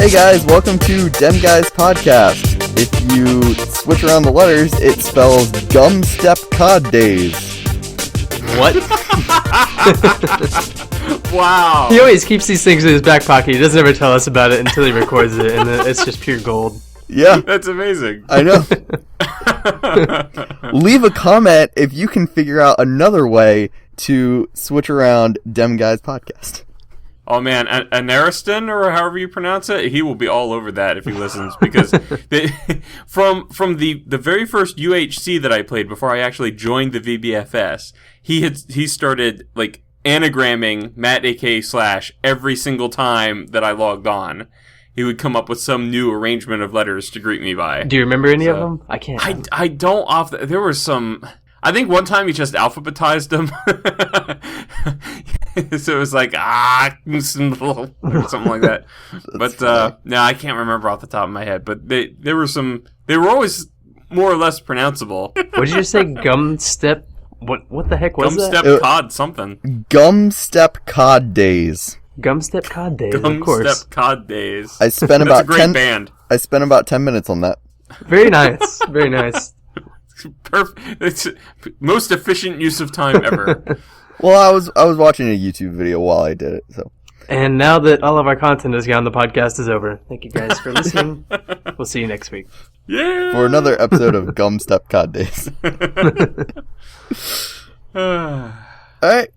Hey guys, welcome to Dem Guys Podcast. If you switch around the letters, it spells Gum Step Cod Days. What? Wow. He always keeps these things in his back pocket. He doesn't ever tell us about it until he records it, and then it's just pure gold. Yeah. That's amazing. I know. Leave a comment if you can figure out another way to switch around Dem Guys Podcast. Oh man, Anariston, or however you pronounce it, he will be all over that if he listens, because from the very first UHC that I played before I actually joined the VBFS, he started like anagramming Matt AK / every single time that I logged on. He would come up with some new arrangement of letters to greet me by. Do you remember any of them? I can't. I don't. There were some. I think one time he just alphabetized them. So it was like, or something like that. But, no, I can't remember off the top of my head. But they were always more or less pronounceable. What did you just say? Gum Step? What the heck was that? Gum Step Cod something. Gum Step Cod Days. Gum Step Cod Days, Gum of course. Step Cod Days. I spent about That's a great band. I spent about 10 minutes on that. Very nice. Very nice. Perfect. It's most efficient use of time ever. Well, I was watching a YouTube video while I did it, so. And now that all of our content is gone, the podcast is over. Thank you guys for listening. We'll see you next week. Yeah. For another episode of Gum Step Cod Days. Alright.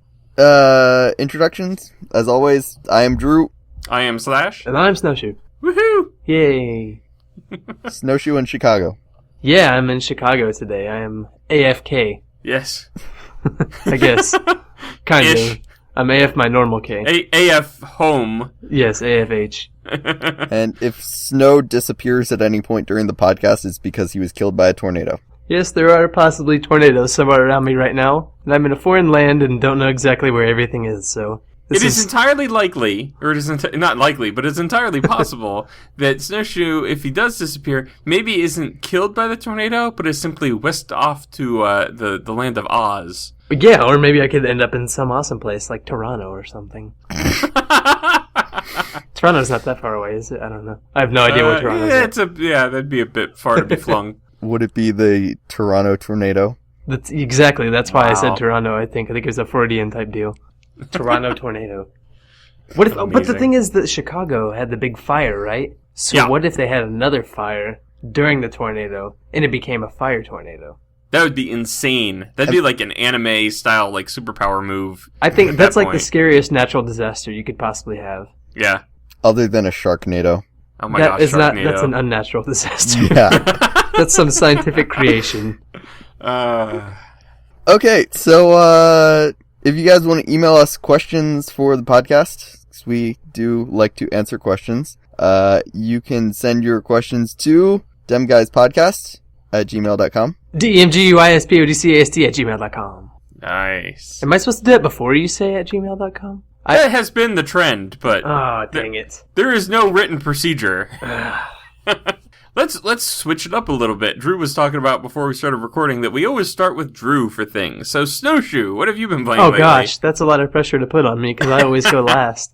Introductions. As always, I am Drew. I am Slash. And I'm SnoShoe. Woohoo! Yay. SnoShoe in Chicago. Yeah, I'm in Chicago today. I am AFK. Yes. I guess. Kind Ish. of. I'm AF my normal K. AF home. Yes, AFH. And if Snow disappears at any point during the podcast, it's because he was killed by a tornado. Yes, there are possibly tornadoes somewhere around me right now. And I'm in a foreign land and don't know exactly where everything is, so... It is entirely likely, or it is not likely, but it's entirely possible that SnoShoe, if he does disappear, maybe isn't killed by the tornado, but is simply whisked off to the land of Oz. Yeah, or maybe I could end up in some awesome place like Toronto or something. Toronto's not that far away, is it? I don't know. I have no idea where Toronto is. That'd be a bit far to be flung. Would it be the Toronto tornado? Exactly, that's why I said Wow. Toronto, I think. I think it was a Freudian type deal. Toronto tornado. What if? But the thing is that Chicago had the big fire, right? So Yeah. what if they had another fire during the tornado and it became a fire tornado? That would be insane. That'd be like an anime style, like superpower move. I think at that's that like the point. scariest natural disaster you could possibly have. Yeah. Other than a Sharknado. Oh my That gosh, is not. Sharknado. That's an unnatural disaster. Yeah. That's some scientific creation. Okay, so if you guys want to email us questions for the podcast, 'cause we do like to answer questions, you can send your questions to demguyspodcast@gmail.com. DMGUISPODCAST@gmail.com. Nice. Am I supposed to do it before you say @gmail.com? That has been the trend, but Oh, dang it. there is no written procedure. Let's switch it up a little bit. Drew was talking about before we started recording that we always start with Drew for things. So SnoShoe, what have you been playing Oh lately? gosh, that's a lot of pressure to put on me because I always go last.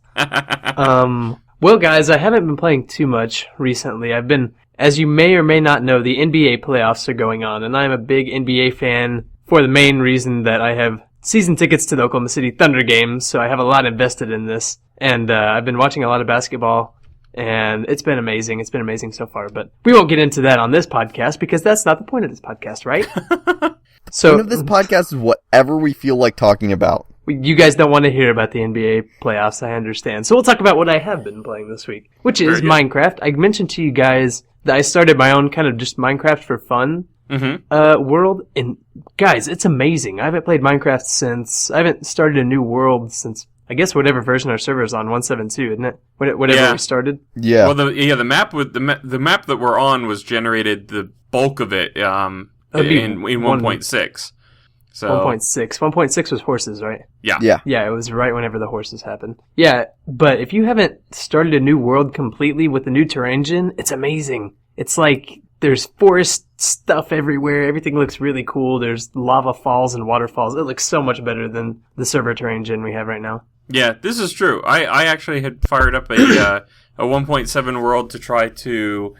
Well guys, I haven't been playing too much recently. I've been, as you may or may not know, the NBA playoffs are going on, and I'm a big NBA fan for the main reason that I have season tickets to the Oklahoma City Thunder games, so I have a lot invested in this. And I've been watching a lot of basketball, and it's been amazing. It's been amazing so far, but we won't get into that on this podcast because that's not the point of this podcast, right? So, point of this podcast is whatever we feel like talking about. You guys don't want to hear about the NBA playoffs, I understand. So we'll talk about what I have been playing this week, which is Minecraft. I mentioned to you guys that I started my own kind of just Minecraft for fun world. And guys, it's amazing. I haven't played Minecraft since, I haven't started a new world since, I guess whatever version our server's on, 1.7.2, isn't it? Whatever we started. Yeah. Well, the map with the map that we're on was generated, the bulk of it in 1.6. So 1.6. 1.6 was horses, right? Yeah. Yeah, it was right whenever the horses happened. Yeah, but if you haven't started a new world completely with the new terrain engine, it's amazing. It's like there's forest stuff everywhere. Everything looks really cool. There's lava falls and waterfalls. It looks so much better than the server terrain engine we have right now. Yeah, this is true. I actually had fired up a 1.7 world to try to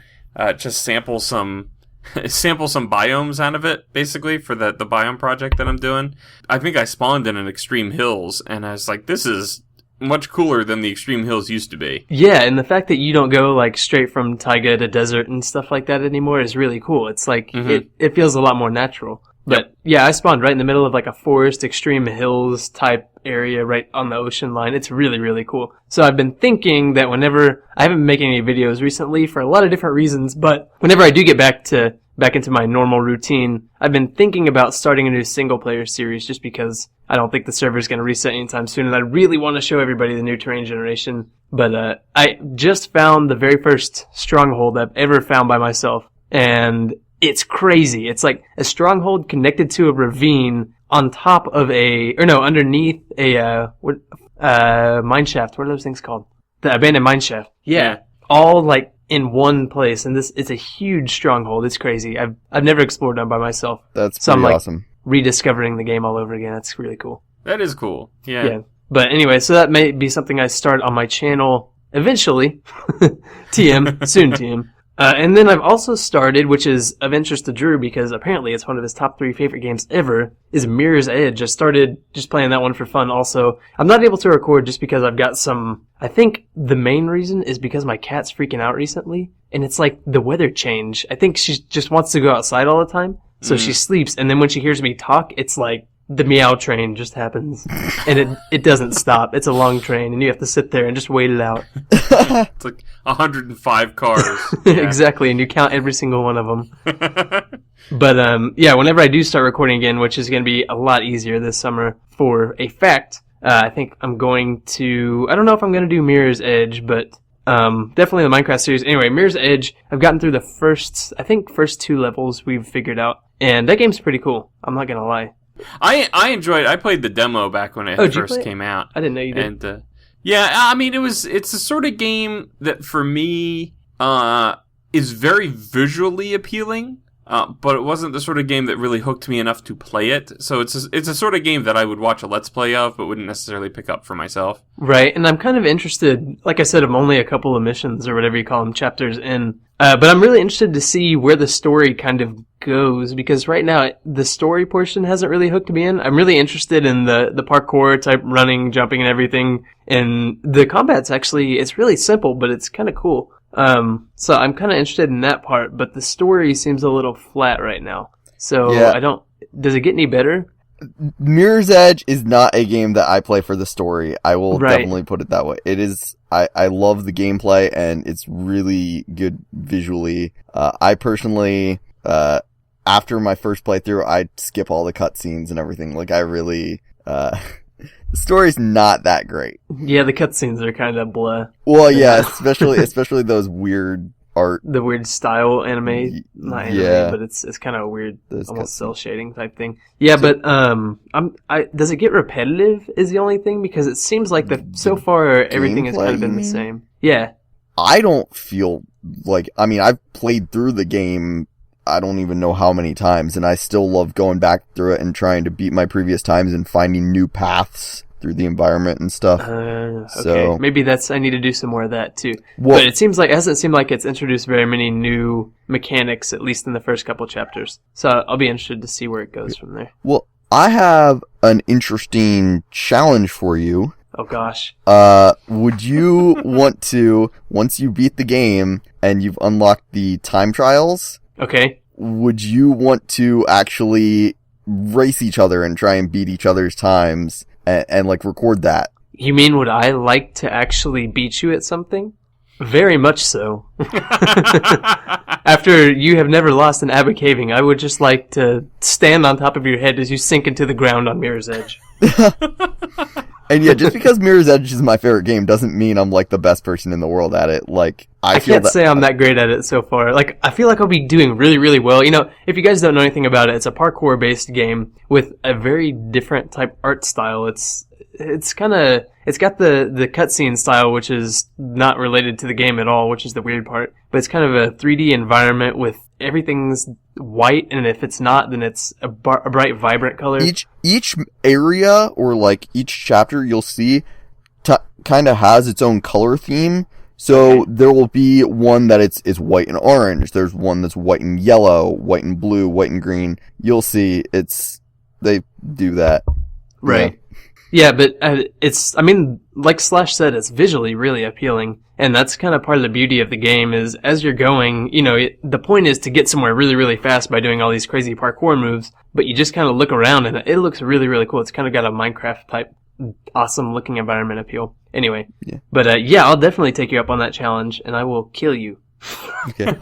just sample some biomes out of it, basically, for the biome project that I'm doing. I think I spawned in an Extreme Hills, and I was like, this is much cooler than the Extreme Hills used to be. Yeah, and the fact that you don't go like straight from taiga to desert and stuff like that anymore is really cool. It's like, it feels a lot more natural. But yeah, I spawned right in the middle of like a forest, Extreme Hills type area right on the ocean line. It's really, really cool. So I've been thinking that whenever, I haven't been making any videos recently for a lot of different reasons, but whenever I do get back into my normal routine, I've been thinking about starting a new single player series just because I don't think the server's going to reset anytime soon, and I really want to show everybody the new terrain generation. But I just found the very first stronghold I've ever found by myself, and it's crazy. It's like a stronghold connected to a ravine on top of underneath a mine shaft. What are those things called? The abandoned mine shaft. Yeah. All like in one place, and it's a huge stronghold. It's crazy. I've never explored them by myself. That's pretty awesome. Rediscovering the game all over again. That's really cool. That is cool. Yeah. But anyway, so that may be something I start on my channel eventually. TM, soon TM. And then I've also started, which is of interest to Drew because apparently it's one of his top 3 favorite games ever, is Mirror's Edge. I started just playing that one for fun also. I'm not able to record just because I've got I think the main reason is because my cat's freaking out recently, and it's like the weather change. I think she just wants to go outside all the time, so she sleeps, and then when she hears me talk, it's like the meow train just happens, and it doesn't stop. It's a long train, and you have to sit there and just wait it out. It's like 105 cars. Exactly, and you count every single one of them. But whenever I do start recording again, which is going to be a lot easier this summer for a fact, I think I'm going to, I don't know if I'm going to do Mirror's Edge, but definitely the Minecraft series. Anyway, Mirror's Edge, I've gotten through the first 2 levels we've figured out, and that game's pretty cool. I'm not going to lie. I enjoyed it. I played the demo back when it first came out. I didn't know you did. And I mean, it's a sort of game that for me is very visually appealing, but it wasn't the sort of game that really hooked me enough to play it. So it's a sort of game that I would watch a Let's Play of, but wouldn't necessarily pick up for myself. Right, and I'm kind of interested, like I said, I'm only a couple of missions, or whatever you call them, chapters in. But I'm really interested to see where the story kind of goes, because right now, the story portion hasn't really hooked me in. I'm really interested in the parkour type running, jumping, and everything. And the combat's actually, it's really simple, but it's kind of cool. So I'm kind of interested in that part, but the story seems a little flat right now. So does it get any better? Mirror's Edge is not a game that I play for the story. I will definitely put it that way. It is, I love the gameplay and it's really good visually. I personally, after my first playthrough, I skip all the cutscenes and everything. Like I really, the story's not that great. Yeah, the cutscenes are kind of blah. Well, yeah, especially those weird art. The weird style anime. Not anime, but it's kind of a weird, almost cell shading type thing. Yeah, but does it get repetitive is the only thing? Because it seems like so far everything has kind of been the same. Yeah. I don't feel like, I mean, I've played through the game I don't even know how many times, and I still love going back through it and trying to beat my previous times and finding new paths through the environment and stuff. Okay. So maybe I need to do some more of that too. Well, but it hasn't seemed like it's introduced very many new mechanics, at least in the first couple chapters. So I'll be interested to see where it goes from there. Well, I have an interesting challenge for you. Oh gosh. Would you want to, once you beat the game and you've unlocked the time trials, okay, would you want to actually race each other and try and beat each other's times and like record that? You mean would I like to actually beat you at something? Very much so. After you have never lost an Abba caving, I would just like to stand on top of your head as you sink into the ground on Mirror's Edge. And yeah, just because Mirror's Edge is my favorite game doesn't mean I'm like the best person in the world at it. Like I can't say I'm that great at it so far. Like I feel like I'll be doing really, really well. You know, if you guys don't know anything about it, it's a parkour-based game with a very different type art style. It's got the cutscene style, which is not related to the game at all, which is the weird part. But it's kind of a 3D environment with everything's white, and if it's not, then it's a bright, vibrant color. Each area or like each chapter you'll see kind of has its own color theme. So there will be one that it's white and orange. There's one that's white and yellow, white and blue, white and green. You'll see they do that. Right. Yeah, but like Slash said, it's visually really appealing. And that's kind of part of the beauty of the game is as you're going, the point is to get somewhere really, really fast by doing all these crazy parkour moves. But you just kind of look around and it looks really, really cool. It's kind of got a Minecraft type awesome looking environment appeal. Anyway. Yeah. But I'll definitely take you up on that challenge and I will kill you. Okay.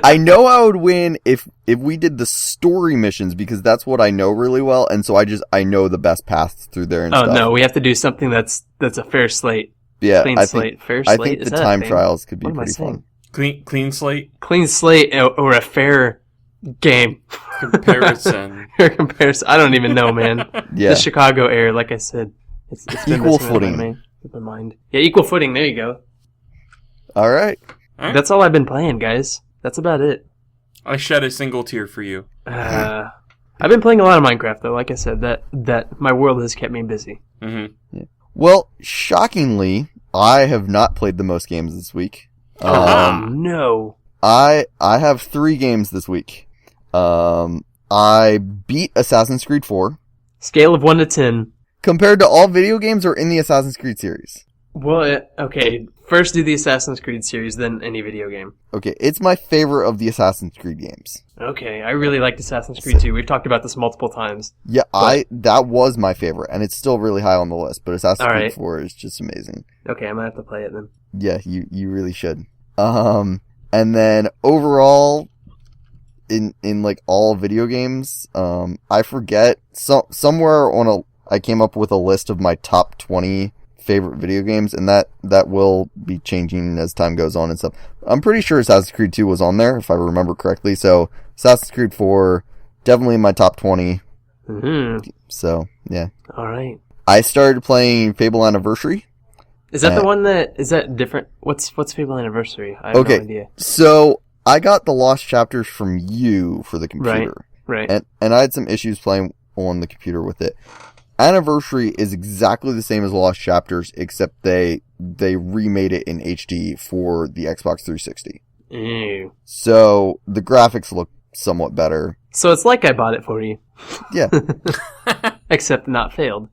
I know I would win if we did the story missions because that's what I know really well, and so I know the best paths through there and stuff. Oh no, we have to do something that's a fair slate. Yeah, clean slate. Fair slate. I think the time trials could be pretty fun. Clean slate? Clean slate or a fair game. Comparison. I don't even know, man. Yeah. The Chicago air, like I said. It's equal footing. Keep in mind. Yeah, equal footing. There you go. All right. That's all I've been playing, guys. That's about it. I shed a single tear for you. I've been playing a lot of Minecraft, though. Like I said, that my world has kept me busy. Mm-hmm. Yeah. Well, shockingly, I have not played the most games this week. No. I have 3 games this week. I beat Assassin's Creed 4. Scale of 1 to 10. Compared to all video games or in the Assassin's Creed series? Well, okay. First do the Assassin's Creed series, then any video game. Okay, it's my favorite of the Assassin's Creed games. Okay, I really liked Assassin's Creed 2. We've talked about this multiple times. Yeah, that was my favorite, and it's still really high on the list, but Assassin's Creed 4 is just amazing. Okay, I'm gonna have to play it then. Yeah, you really should. And then overall, in like all video games, I forget, somewhere I came up with a list of my top 20 favorite video games, and that will be changing as time goes on and stuff. I'm pretty sure Assassin's Creed 2 was on there, if I remember correctly, so Assassin's Creed 4, definitely in my top 20. Mm-hmm. So, yeah. Alright. I started playing Fable Anniversary. Is that the one is that different? What's Fable Anniversary? I have no idea. So, I got the lost chapters from you for the computer. Right. And I had some issues playing on the computer with it. Anniversary is exactly the same as Lost Chapters, except they remade it in HD for the Xbox 360. Ew. So the graphics look somewhat better. So it's like I bought it for you. Yeah. Except not failed.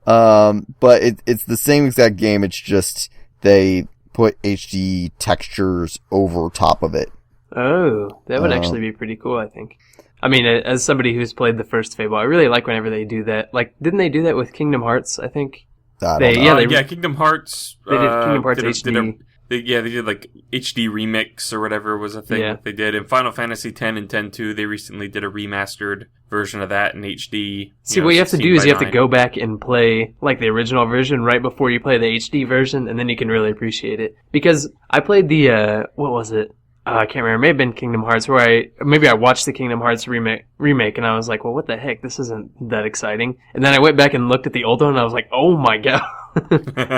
But it's the same exact game, it's just they put HD textures over top of it. Oh, that would actually be pretty cool, I think. I mean, as somebody who's played the first Fable, I really like whenever they do that. Like, didn't they do that with Kingdom Hearts, I think? Kingdom Hearts. They did Kingdom Hearts HD. They did like HD remix or whatever was a thing that they did. In Final Fantasy X and X-2, they recently did a remastered version of that in HD. See, what you have to do is you have to go back and play like the original version right before you play the HD version, and then you can really appreciate it. Because I played the, what was it? I can't remember. It may have been Kingdom Hearts, where I watched the Kingdom Hearts remake, and I was like, well, what the heck? This isn't that exciting. And then I went back and looked at the old one, and I was like, oh my god.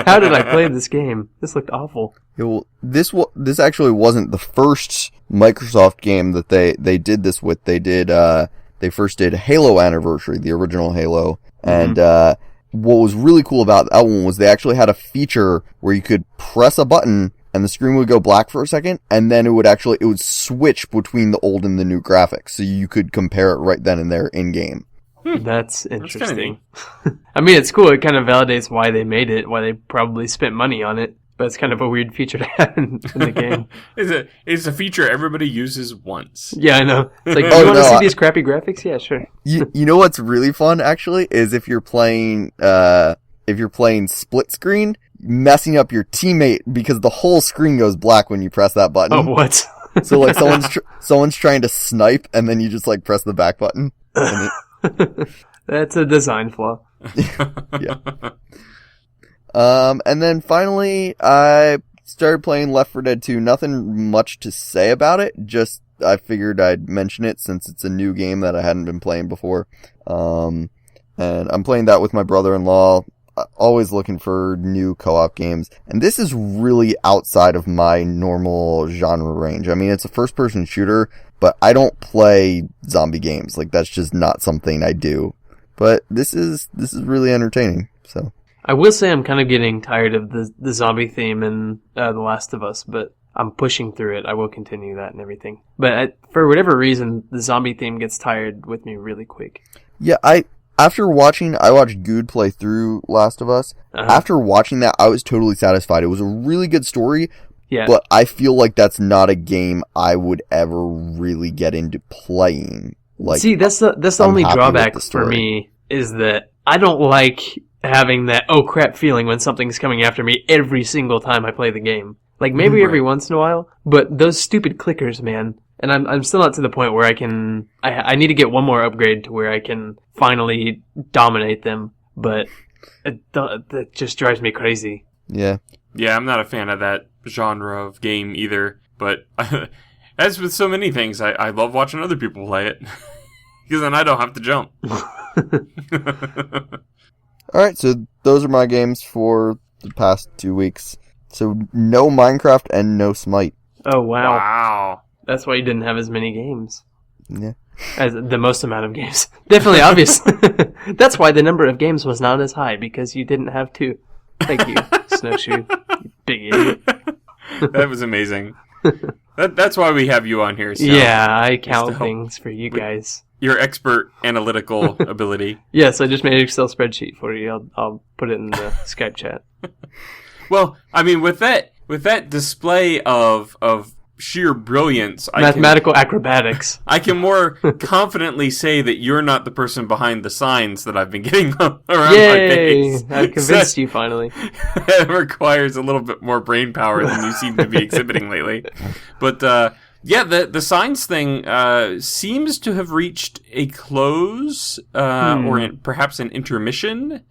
How did I play this game? This looked awful. Yeah, well, this actually wasn't the first Microsoft game that they did this with. They first did Halo Anniversary, the original Halo, and what was really cool about that one was they actually had a feature where you could press a button and the screen would go black for a second, and then it would switch between the old and the new graphics, so you could compare it right then and there in game. That's interesting. I mean, it's cool. It kind of validates why they made it, why they probably spent money on it. But it's kind of a weird feature to have in the game. It's a feature everybody uses once. Yeah, I know. It's like, do you want to see these crappy graphics? Yeah, sure. You know what's really fun, actually, is if you're playing split screen, messing up your teammate because the whole screen goes black when you press that button. Oh, what? So like someone's trying to snipe, and then you just like press the back button. That's a design flaw. Yeah. And then finally, I started playing Left 4 Dead 2. Nothing much to say about it. Just I figured I'd mention it since it's a new game that I hadn't been playing before. And I'm playing that with my brother-in-law. Always looking for new co-op games. And this is really outside of my normal genre range. I mean, it's a first-person shooter, but I don't play zombie games. Like, that's just not something I do. But this is really entertaining, so. I will say I'm kind of getting tired of the zombie theme in The Last of Us, but I'm pushing through it. I will continue that and everything. But for whatever reason, the zombie theme gets tired with me really quick. Yeah, I watched Good play through Last of Us. Uh-huh. After watching that, I was totally satisfied. It was a really good story, yeah. But I feel like that's not a game I would ever really get into playing. Like, see, that's the only drawback for me is that I don't like having that oh crap feeling when something's coming after me every single time I play the game. Like maybe every once in a while, but those stupid clickers, man. And I'm still not to the point where I need to get one more upgrade to where I can finally dominate them, but that just drives me crazy. Yeah. Yeah, I'm not a fan of that genre of game either, but as with so many things, I love watching other people play it, because then I don't have to jump. Alright, so those are my games for the past 2 weeks. So no Minecraft and no Smite. Oh, wow. Wow. That's why you didn't have as many games. Yeah. As the most amount of games. Definitely, obviously. That's why the number of games was not as high, because you didn't have 2. Thank you, SnoShoe. You big idiot. That was amazing. That's why we have you on here. So. Yeah, I count things for you guys. Your expert analytical ability. Yes, I just made an Excel spreadsheet for you. I'll put it in the Skype chat. Well, I mean, with that display of sheer brilliance, mathematical acrobatics, I can more confidently say that you're not the person behind the signs that I've been getting around my face. I convinced you finally. It requires a little bit more brain power than you seem to be exhibiting lately. But yeah, the signs thing seems to have reached a close, or perhaps an intermission.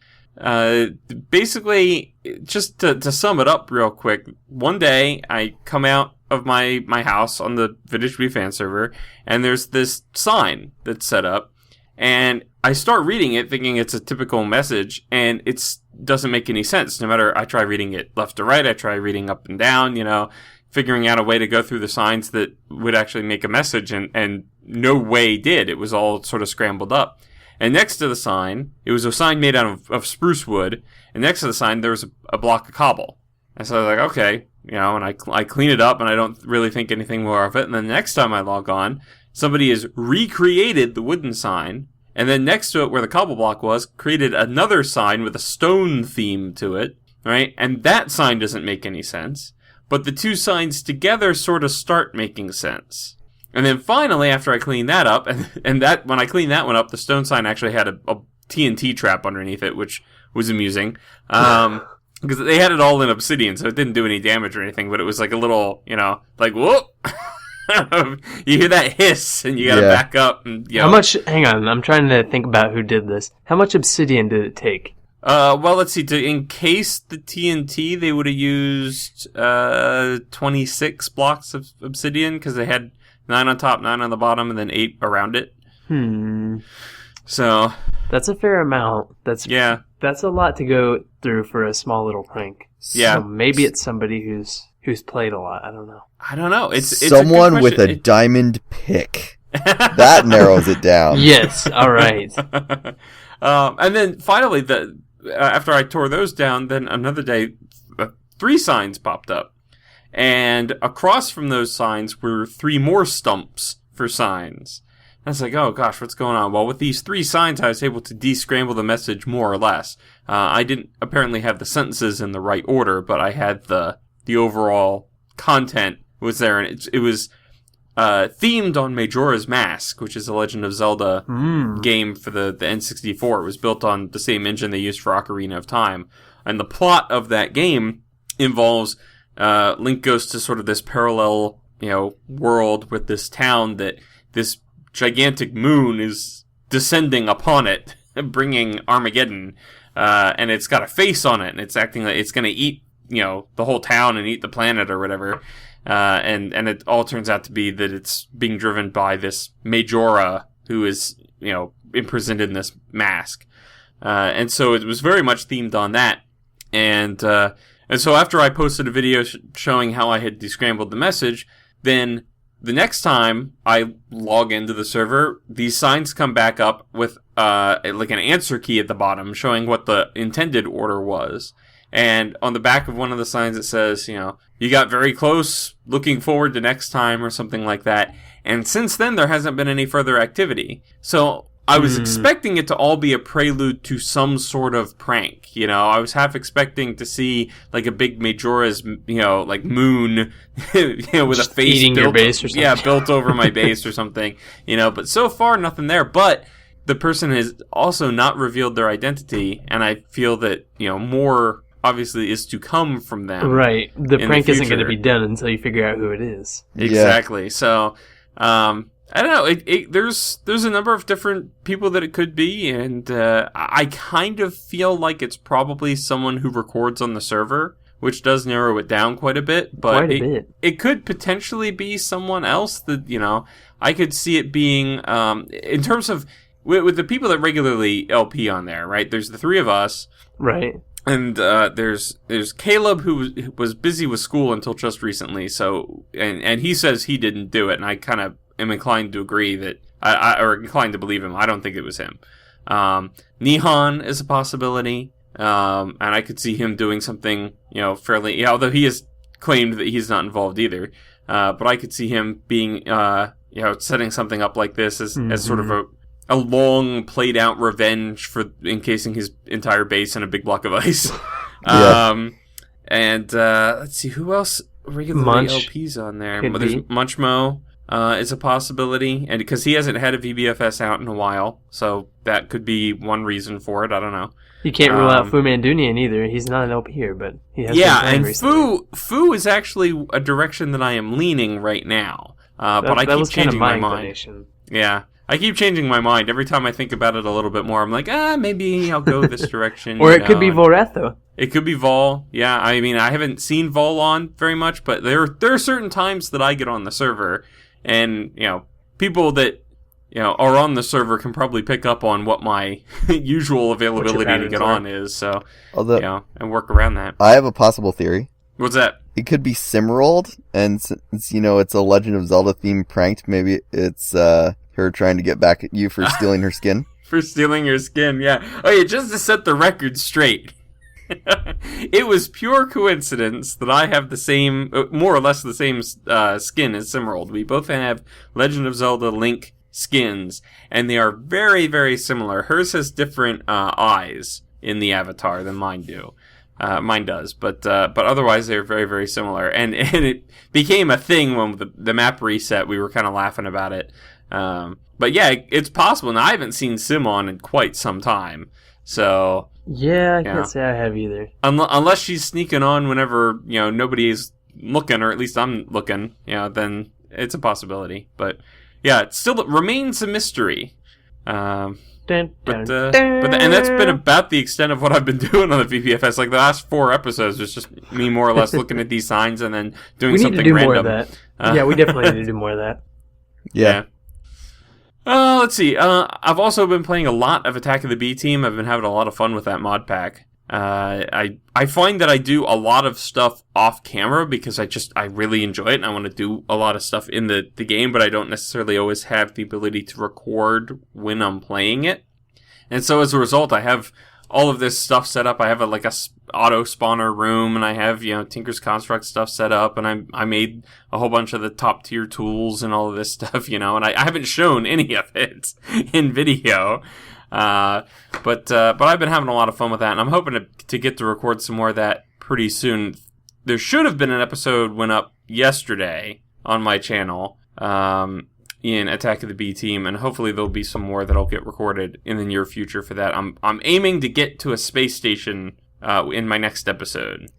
Basically, just to sum it up real quick, one day I come out of my house on the Vintage Bee fan server, and there's this sign that's set up, and I start reading it thinking it's a typical message, and it doesn't make any sense. No matter, I try reading it left to right, I try reading up and down, figuring out a way to go through the signs that would actually make a message, and no way did. It was all sort of scrambled up. And next to the sign, it was a sign made out of spruce wood, and next to the sign there was a block of cobble. And so I was like, okay, and I clean it up, and I don't really think anything more of it. And then the next time I log on, somebody has recreated the wooden sign, and then next to it where the cobble block was, created another sign with a stone theme to it, right? And that sign doesn't make any sense. But the two signs together sort of start making sense. And then finally, after I clean that up, and that when I cleaned that one up, the stone sign actually had a TNT trap underneath it, which was amusing. Because they had it all in obsidian, so it didn't do any damage or anything, but it was like a little, like, whoop! You hear that hiss, and you gotta back up. And, How much, hang on, I'm trying to think about who did this. How much obsidian did it take? Well, let's see. To encase the TNT, they would have used 26 blocks of obsidian, because they had 9 on top, 9 on the bottom, and then 8 around it. So that's a fair amount. That's a lot to go through for a small little prank. Yeah. So maybe it's somebody who's played a lot. I don't know. It's someone with a diamond pick. That narrows it down. Yes. All right. And then finally, after I tore those down, then another day, 3 signs popped up. And across from those signs were 3 more stumps for signs. I was like, oh gosh, what's going on? Well, with these 3 signs, I was able to descramble the message more or less. I didn't apparently have the sentences in the right order, but I had the overall content was there, and it was themed on Majora's Mask, which is a Legend of Zelda game for the N64. It was built on the same engine they used for Ocarina of Time. And the plot of that game involves Link goes to sort of this parallel, world with this town that this gigantic moon is descending upon it, bringing Armageddon, and it's got a face on it, and it's acting like it's going to eat, the whole town and eat the planet or whatever, and it all turns out to be that it's being driven by this Majora who is, imprisoned in this mask, and so it was very much themed on that, and so after I posted a video showing how I had descrambled the message, then the next time I log into the server, these signs come back up with like an answer key at the bottom showing what the intended order was. And on the back of one of the signs it says, you got very close, looking forward to next time, or something like that. And since then, there hasn't been any further activity. So I was expecting it to all be a prelude to some sort of prank. I was half expecting to see like a big Majora's, like moon, with a face eating built, your base or something. Yeah, built over my base or something. But so far nothing there. But the person has also not revealed their identity, and I feel that more obviously is to come from them. Right. The prank isn't going to be done until you figure out who it is. Exactly. Yeah. So, I don't know. There's a number of different people that it could be, and I kind of feel like it's probably someone who records on the server, which does narrow it down quite a bit. But it could potentially be someone else that, I could see it being, in terms of, with the people that regularly LP on there, right? There's the three of us. Right. And there's Caleb, who was busy with school until just recently. So and he says he didn't do it, and I kind of am inclined to agree that or inclined to believe him. I don't think it was him. Nihon is a possibility, and I could see him doing something fairly. Although he has claimed that he's not involved either, but I could see him being setting something up like this as sort of a long played out revenge for encasing his entire base in a big block of ice. And let's see, who else regularly LPs on there? There's Munchmo is a possibility, and because he hasn't had a VBFS out in a while, so that could be one reason for it. I don't know. You can't rule out Fu Mandunian either. He's not an LP here, but he has been playing recently. Fu is actually a direction that I am leaning right now. But I keep changing my mind. Yeah. I keep changing my mind. Every time I think about it a little bit more, I'm like, maybe I'll go this direction. Or it could be Volretho. It could be Vol. Yeah, I mean, I haven't seen Vol on very much, but there are certain times that I get on the server, and, people that, are on the server can probably pick up on what my usual availability to get on is, so, and work around that. I have a possible theory. What's that? It could be Simrold, and since, it's a Legend of Zelda themed pranked, maybe it's, her trying to get back at you for stealing her skin. For stealing her skin, yeah. Oh, yeah, just to set the record straight. It was pure coincidence that I have the same, more or less the same skin as Simrold. We both have Legend of Zelda Link skins, and they are very, very similar. Hers has different eyes in the avatar than mine do. Mine does, but otherwise they're very, very similar. And it became a thing when the map reset. We were kind of laughing about it. But yeah, it's possible. Now, I haven't seen Sim on in quite some time, so yeah, I can't say I have either. Unless she's sneaking on whenever nobody's looking, or at least I'm looking, then it's a possibility. But yeah, it still remains a mystery. And that's been about the extent of what I've been doing on the VBFS. Like the last 4 episodes was just me more or less looking at these signs and then doing something random. We need to do more of that. Yeah, we definitely need to do more of that. Yeah. Let's see. I've also been playing a lot of Attack of the B Team. I've been having a lot of fun with that mod pack. I find that I do a lot of stuff off camera because I really enjoy it and I want to do a lot of stuff in the game, but I don't necessarily always have the ability to record when I'm playing it. And so as a result, I have all of this stuff set up. I have a auto spawner room, and I have, Tinker's Construct stuff set up, and I made a whole bunch of the top tier tools and all of this stuff, and I haven't shown any of it in video. But I've been having a lot of fun with that, and I'm hoping to get to record some more of that pretty soon. There should have been an episode went up yesterday on my channel, in Attack of the B Team, and hopefully there'll be some more that'll get recorded in the near future for that. I'm aiming to get to a space station in my next episode,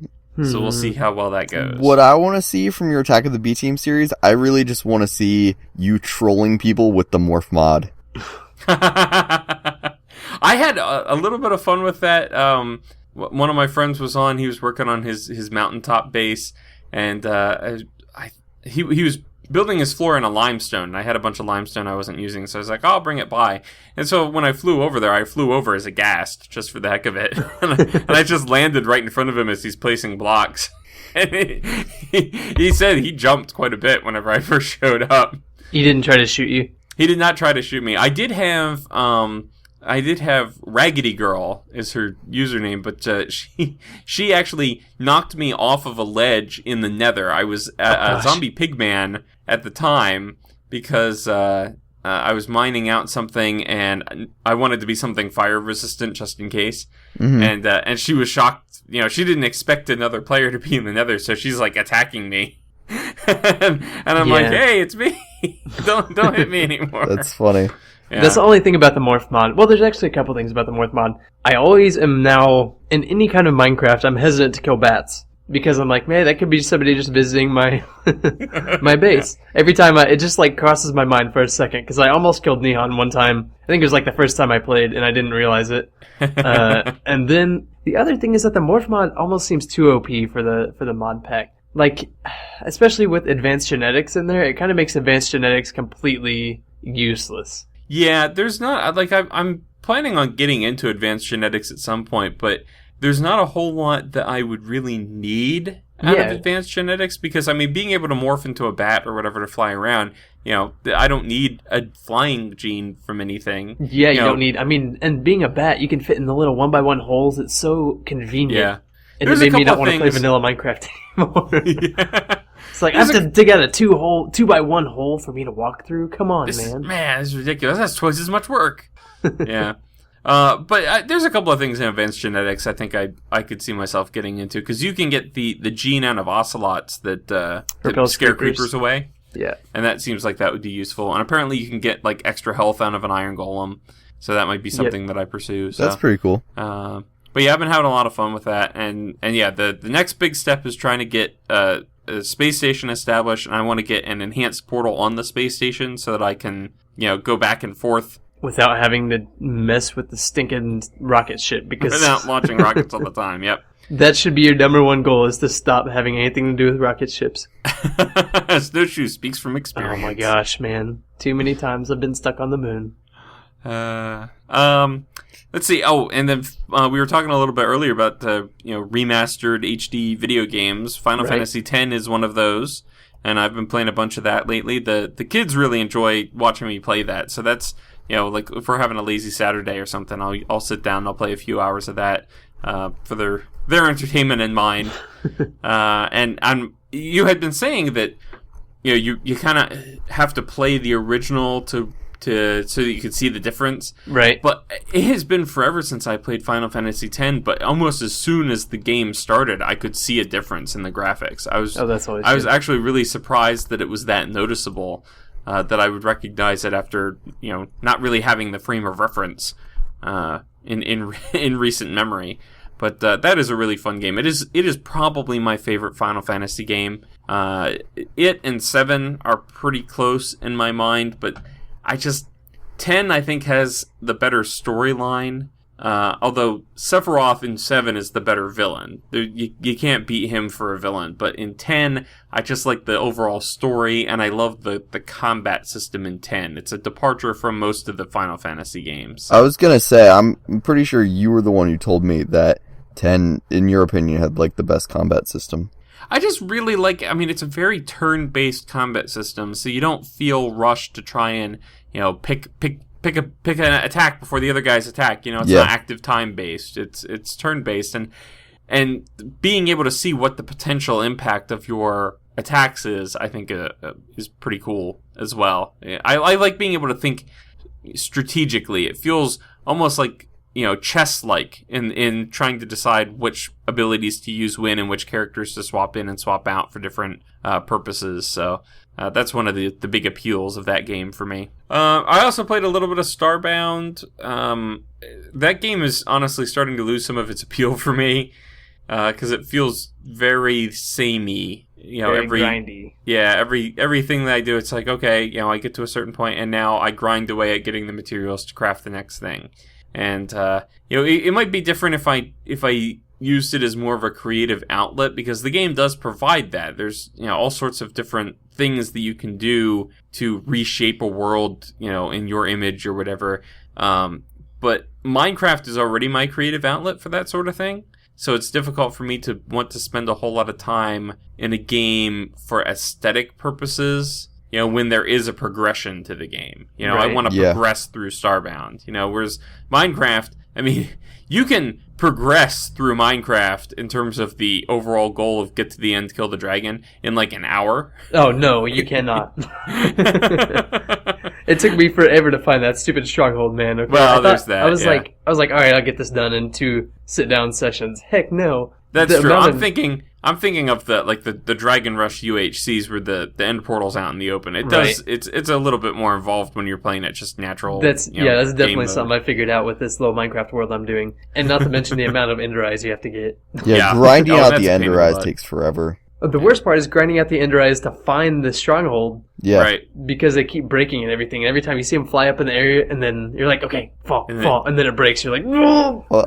so we'll see how well that goes. What I want to see from your Attack of the B Team series, I really just want to see you trolling people with the morph mod. I had a little bit of fun with that. One of my friends was on. He was working on his mountaintop base, and he was building his floor in a limestone, and I had a bunch of limestone I wasn't using, so I was like, I'll bring it by. And so when I flew over there, I flew over as a ghast, just for the heck of it. and I just landed right in front of him as he's placing blocks. And he said he jumped quite a bit whenever I first showed up. He didn't try to shoot you? He did not try to shoot me. I did have I did have Raggedy Girl is her username, but she actually knocked me off of a ledge in the Nether. I was a zombie pigman at the time because I was mining out something and I wanted to be something fire resistant just in case. Mm-hmm. And she was shocked. She didn't expect another player to be in the Nether, so she's like attacking me. and I'm like, hey, it's me. don't hit me anymore. That's funny. Yeah. That's the only thing about the Morph mod. Well, there's actually a couple things about the Morph mod. I always am now, in any kind of Minecraft, I'm hesitant to kill bats. Because I'm like, man, that could be somebody just visiting my my base. Every time it just like crosses my mind for a second. Because I almost killed Neon one time. I think it was like the first time I played and I didn't realize it. And then the other thing is that the Morph mod almost seems too OP for the mod pack. Like, especially with advanced genetics in there, it kind of makes advanced genetics completely useless. Yeah, there's not, like, I'm planning on getting into advanced genetics at some point, but there's not a whole lot that I would really need out of advanced genetics, because, I mean, being able to morph into a bat or whatever to fly around, I don't need a flying gene from anything. Yeah, you don't need, and being a bat, you can fit in the little 1x1 holes. It's so convenient. Yeah. And it made me not want to play vanilla Minecraft anymore. Yeah. It's like, I have to dig out a 2x1 hole for me to walk through? Come on, man. Man, this is ridiculous. That's twice as much work. Yeah. But there's a couple of things in advanced genetics I think I could see myself getting into, because you can get the gene out of ocelots that scare creepers away. Yeah. And that seems like that would be useful. And apparently you can get like extra health out of an iron golem, so that might be something that I pursue. So. That's pretty cool. But yeah, I've been having a lot of fun with that. And yeah, the next big step is trying to get a space station established, and I want to get an enhanced portal on the space station so that I can, go back and forth. Without having to mess with the stinking rocket ship, because... Without launching rockets all the time, yep. That should be your number one goal, is to stop having anything to do with rocket ships. SnoShoe speaks from experience. Oh my gosh, man. Too many times I've been stuck on the moon. Let's see. Oh, and then we were talking a little bit earlier about remastered HD video games. Final Fantasy X is one of those, and I've been playing a bunch of that lately. The kids really enjoy watching me play that, so that's like if we're having a lazy Saturday or something, I'll sit down and I'll play a few hours of that for their entertainment in mind. And you had been saying that you kind of have to play the original so that you could see the difference. Right. But it has been forever since I played Final Fantasy X, but almost as soon as the game started, I could see a difference in the graphics. I was actually really surprised that it was that noticeable, that I would recognize it after, not really having the frame of reference in recent memory. But that is a really fun game. It is probably my favorite Final Fantasy game. It and 7 are pretty close in my mind, but 10 I think has the better storyline, although Sephiroth in 7 is the better villain. You can't beat him for a villain, but in 10 I just like the overall story, and I love the combat system in 10. It's a departure from most of the Final Fantasy games. I was gonna say, I'm pretty sure you were the one who told me that 10, in your opinion, had like the best combat system. I just really like, it's a very turn-based combat system, so you don't feel rushed to try and, pick an attack before the other guys attack. It's not active time-based. It's turn-based, and being able to see what the potential impact of your attacks is, I think, is pretty cool as well. I like being able to think strategically. It feels almost like, chess-like in trying to decide which abilities to use when and which characters to swap in and swap out for different purposes. So that's one of the big appeals of that game for me. I also played a little bit of Starbound. That game is honestly starting to lose some of its appeal for me, because it feels very samey. Very grindy. Yeah, everything that I do, it's like, okay, I get to a certain point, and now I grind away at getting the materials to craft the next thing. And it might be different if I used it as more of a creative outlet, because the game does provide that. There's all sorts of different things that you can do to reshape a world, in your image or whatever. But Minecraft is already my creative outlet for that sort of thing. So it's difficult for me to want to spend a whole lot of time in a game for aesthetic purposes. when there is a progression to the game. Right. I want to progress through Starbound. Whereas Minecraft, I mean, you can progress through Minecraft in terms of the overall goal of get to the end, kill the dragon in like an hour. Oh no, you cannot. It took me forever to find that stupid stronghold, man. Okay? Well, there's that. I was like, all right, I'll get this done in 2 sit-down sessions. Heck no. That's true. I'm thinking of the Dragon Rush UHCs where the end portal's out in the open. It does. Right. It's a little bit more involved when you're playing it just natural. That's definitely something I figured out with this little Minecraft world I'm doing, and not to mention the amount of ender eyes you have to get. Yeah, grinding out the ender eyes takes forever. The worst part is grinding out the ender eyes to find the stronghold. Yeah. Right. Because they keep breaking and everything. And every time you see them fly up in the area, and then you're like, okay, fall. And then it breaks. You're like, no! Well,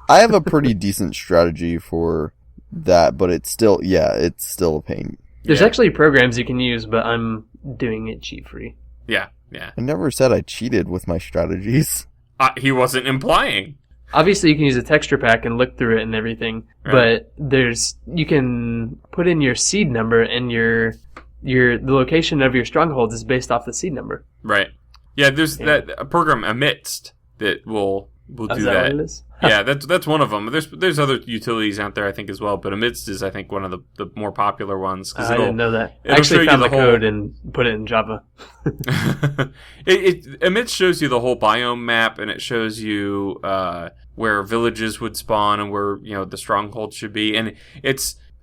I have a pretty decent strategy for that, but it's still a pain. There's actually programs you can use, but I'm doing it cheat-free. Yeah. I never said I cheated with my strategies. He wasn't implying. Obviously, you can use a texture pack and look through it and everything, but you can put in your seed number, and the location of your strongholds is based off the seed number. Right. Yeah, there's that program Amidst that will do that. Is that what it is? Yeah, that's one of them. There's other utilities out there, I think, as well, but Amidst is, I think, one of the more popular ones. I didn't know that. I actually found the code and put it in Java. Amidst shows you the whole biome map, and it shows you where villages would spawn and where the stronghold should be, and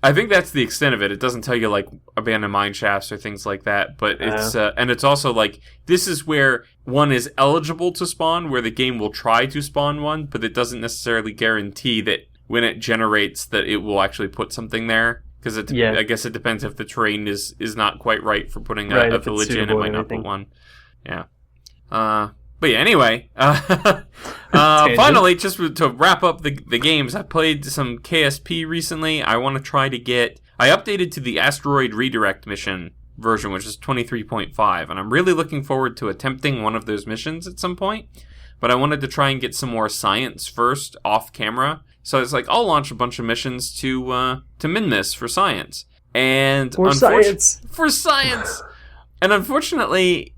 I think that's the extent of it. It doesn't tell you like abandoned mine shafts or things like that, but it's and it's also like this is where one is eligible to spawn, where the game will try to spawn one, but it doesn't necessarily guarantee that when it generates that it will actually put something there. Because I guess it depends if the terrain is not quite right for putting a village in. It might not put one. Yeah. But yeah, anyway, finally, just to wrap up the games, I played some KSP recently. I want to try to I updated to the Asteroid Redirect mission version, which is 23.5, and I'm really looking forward to attempting one of those missions at some point, but I wanted to try and get some more science first, off camera. So it's like, I'll launch a bunch of missions to min this for science. And For science! And unfortunately,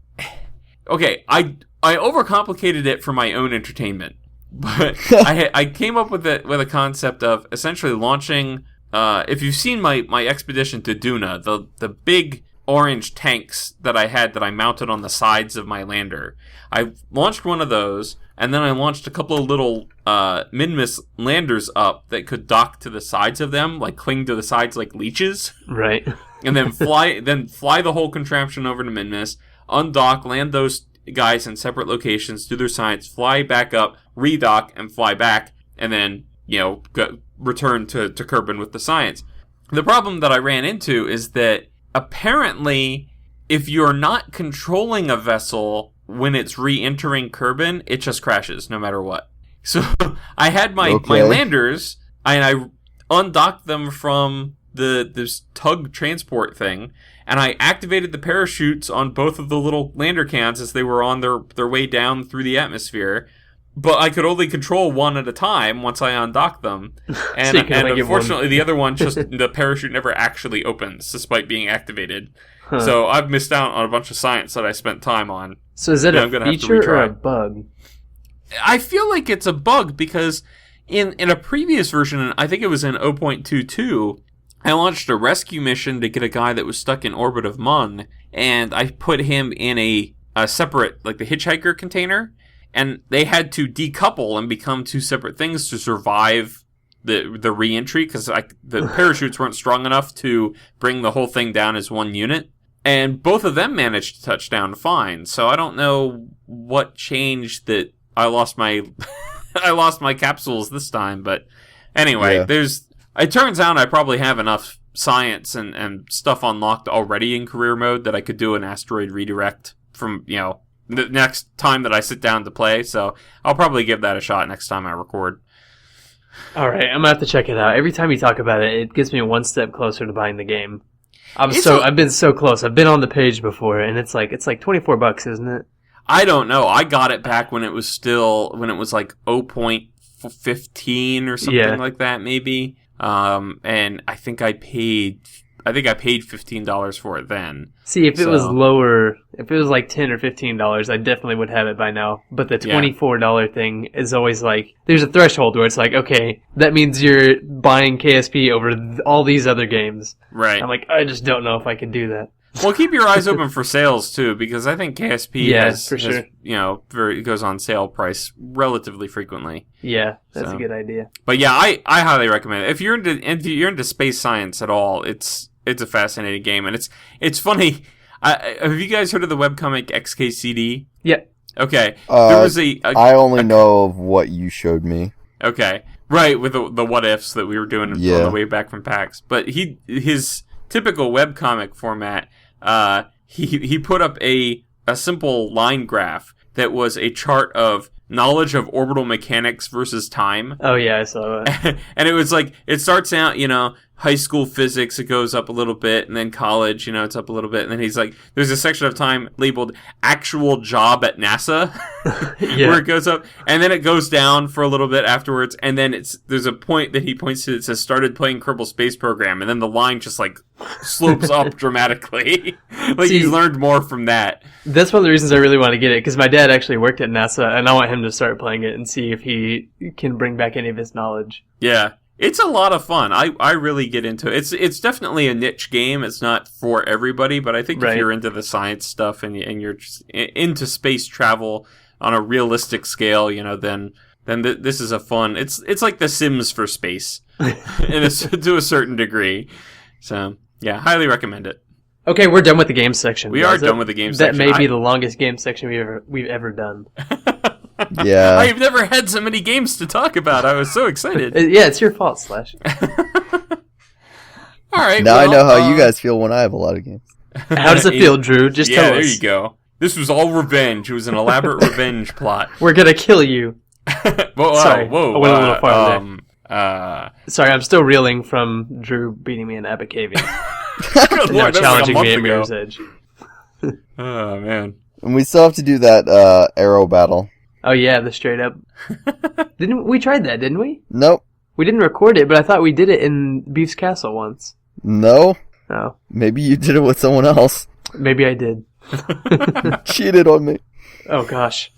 okay, I overcomplicated it for my own entertainment, but I came up with a concept of essentially launching. If you've seen my expedition to Duna, the big orange tanks that I mounted on the sides of my lander, I launched one of those, and then I launched a couple of little Minmus landers up that could dock to the sides of them, like cling to the sides like leeches, right? And then fly the whole contraption over to Minmus, undock, land those guys in separate locations, do their science, fly back up, redock, and fly back, and then, return to Kerbin with the science. The problem that I ran into is that apparently, if you're not controlling a vessel when it's re-entering Kerbin, it just crashes no matter what. So I had my landers, and I undocked them from this tug transport thing, and I activated the parachutes on both of the little lander cans as they were on their way down through the atmosphere. But I could only control one at a time once I undocked them. And, so and unfortunately, the other one, the parachute never actually opens, despite being activated. Huh. So I've missed out on a bunch of science that I spent time on. So is that a feature or a bug? I feel like it's a bug because in a previous version, I think it was in 0.22, I launched a rescue mission to get a guy that was stuck in orbit of Mun, and I put him in a separate, like the hitchhiker container, and they had to decouple and become two separate things to survive the re-entry, because the parachutes weren't strong enough to bring the whole thing down as one unit. And both of them managed to touch down fine, so I don't know what changed that I lost my capsules this time, but anyway, it turns out I probably have enough science and stuff unlocked already in career mode that I could do an asteroid redirect from, the next time that I sit down to play, so I'll probably give that a shot next time I record. All right, I'm going to have to check it out. Every time you talk about it, it gets me one step closer to buying the game. I've been so close. I've been on the page before, and it's like $24, isn't it? I don't know. I got it back when it was like 0.15 or something like that, maybe. And I think I paid I think I paid $15 for it then. See, if it was lower, if it was like $10 or $15, I definitely would have it by now. But the $24 thing is always like, there's a threshold where it's like, okay, that means you're buying KSP over all these other games. Right. I'm like, I just don't know if I can do that. Well, keep your eyes open for sales too, because I think KSP has, sure. goes on sale price relatively frequently. Yeah, that's a good idea. But yeah, I highly recommend it. If you're into space science at all, it's a fascinating game, and it's funny. Have you guys heard of the webcomic XKCD? Yeah. Okay. There was I only know of what you showed me. Okay. Right, with the what ifs that we were doing on the way back from PAX. But his typical webcomic format, he put up a simple line graph that was a chart of knowledge of orbital mechanics versus time. Oh yeah, I saw that. And it was like, it starts out, high school physics, it goes up a little bit, and then college, it's up a little bit, and then he's like, there's a section of time labeled actual job at NASA, where it goes up, and then it goes down for a little bit afterwards, and then there's a point that he points to that says started playing Kerbal Space Program, and then the line just like slopes up dramatically. He's learned more from that. That's one of the reasons I really want to get it, because my dad actually worked at NASA, and I want him to start playing it and see if he can bring back any of his knowledge. Yeah. It's a lot of fun. I really get into it. It's definitely a niche game. It's not for everybody, but I think if you're into the science stuff and you're just into space travel on a realistic scale, then this is a fun. It's like The Sims for space, to a certain degree. So yeah, highly recommend it. Okay, we're done with the game section. We are done with the game section. That may be the longest game section we've ever done. Yeah. I've never had so many games to talk about. I was so excited. Yeah, it's your fault, Slash. All right. Now I know how you guys feel when I have a lot of games. How does it feel, Drew? Just tell us. Yeah, there you go. This was all revenge. It was an elaborate revenge plot. We're gonna kill you. Sorry, whoa. I went a little far there. Sorry, I'm still reeling from Drew beating me in Abacavian. Good Lord, now challenging like me at Mirror's Edge. Oh, man. And we still have to do that arrow battle. Oh yeah, the straight up. We tried that, didn't we? Nope. We didn't record it, but I thought we did it in Beef's Castle once. No. Oh. Maybe you did it with someone else. Maybe I did. Cheated on me. Oh gosh.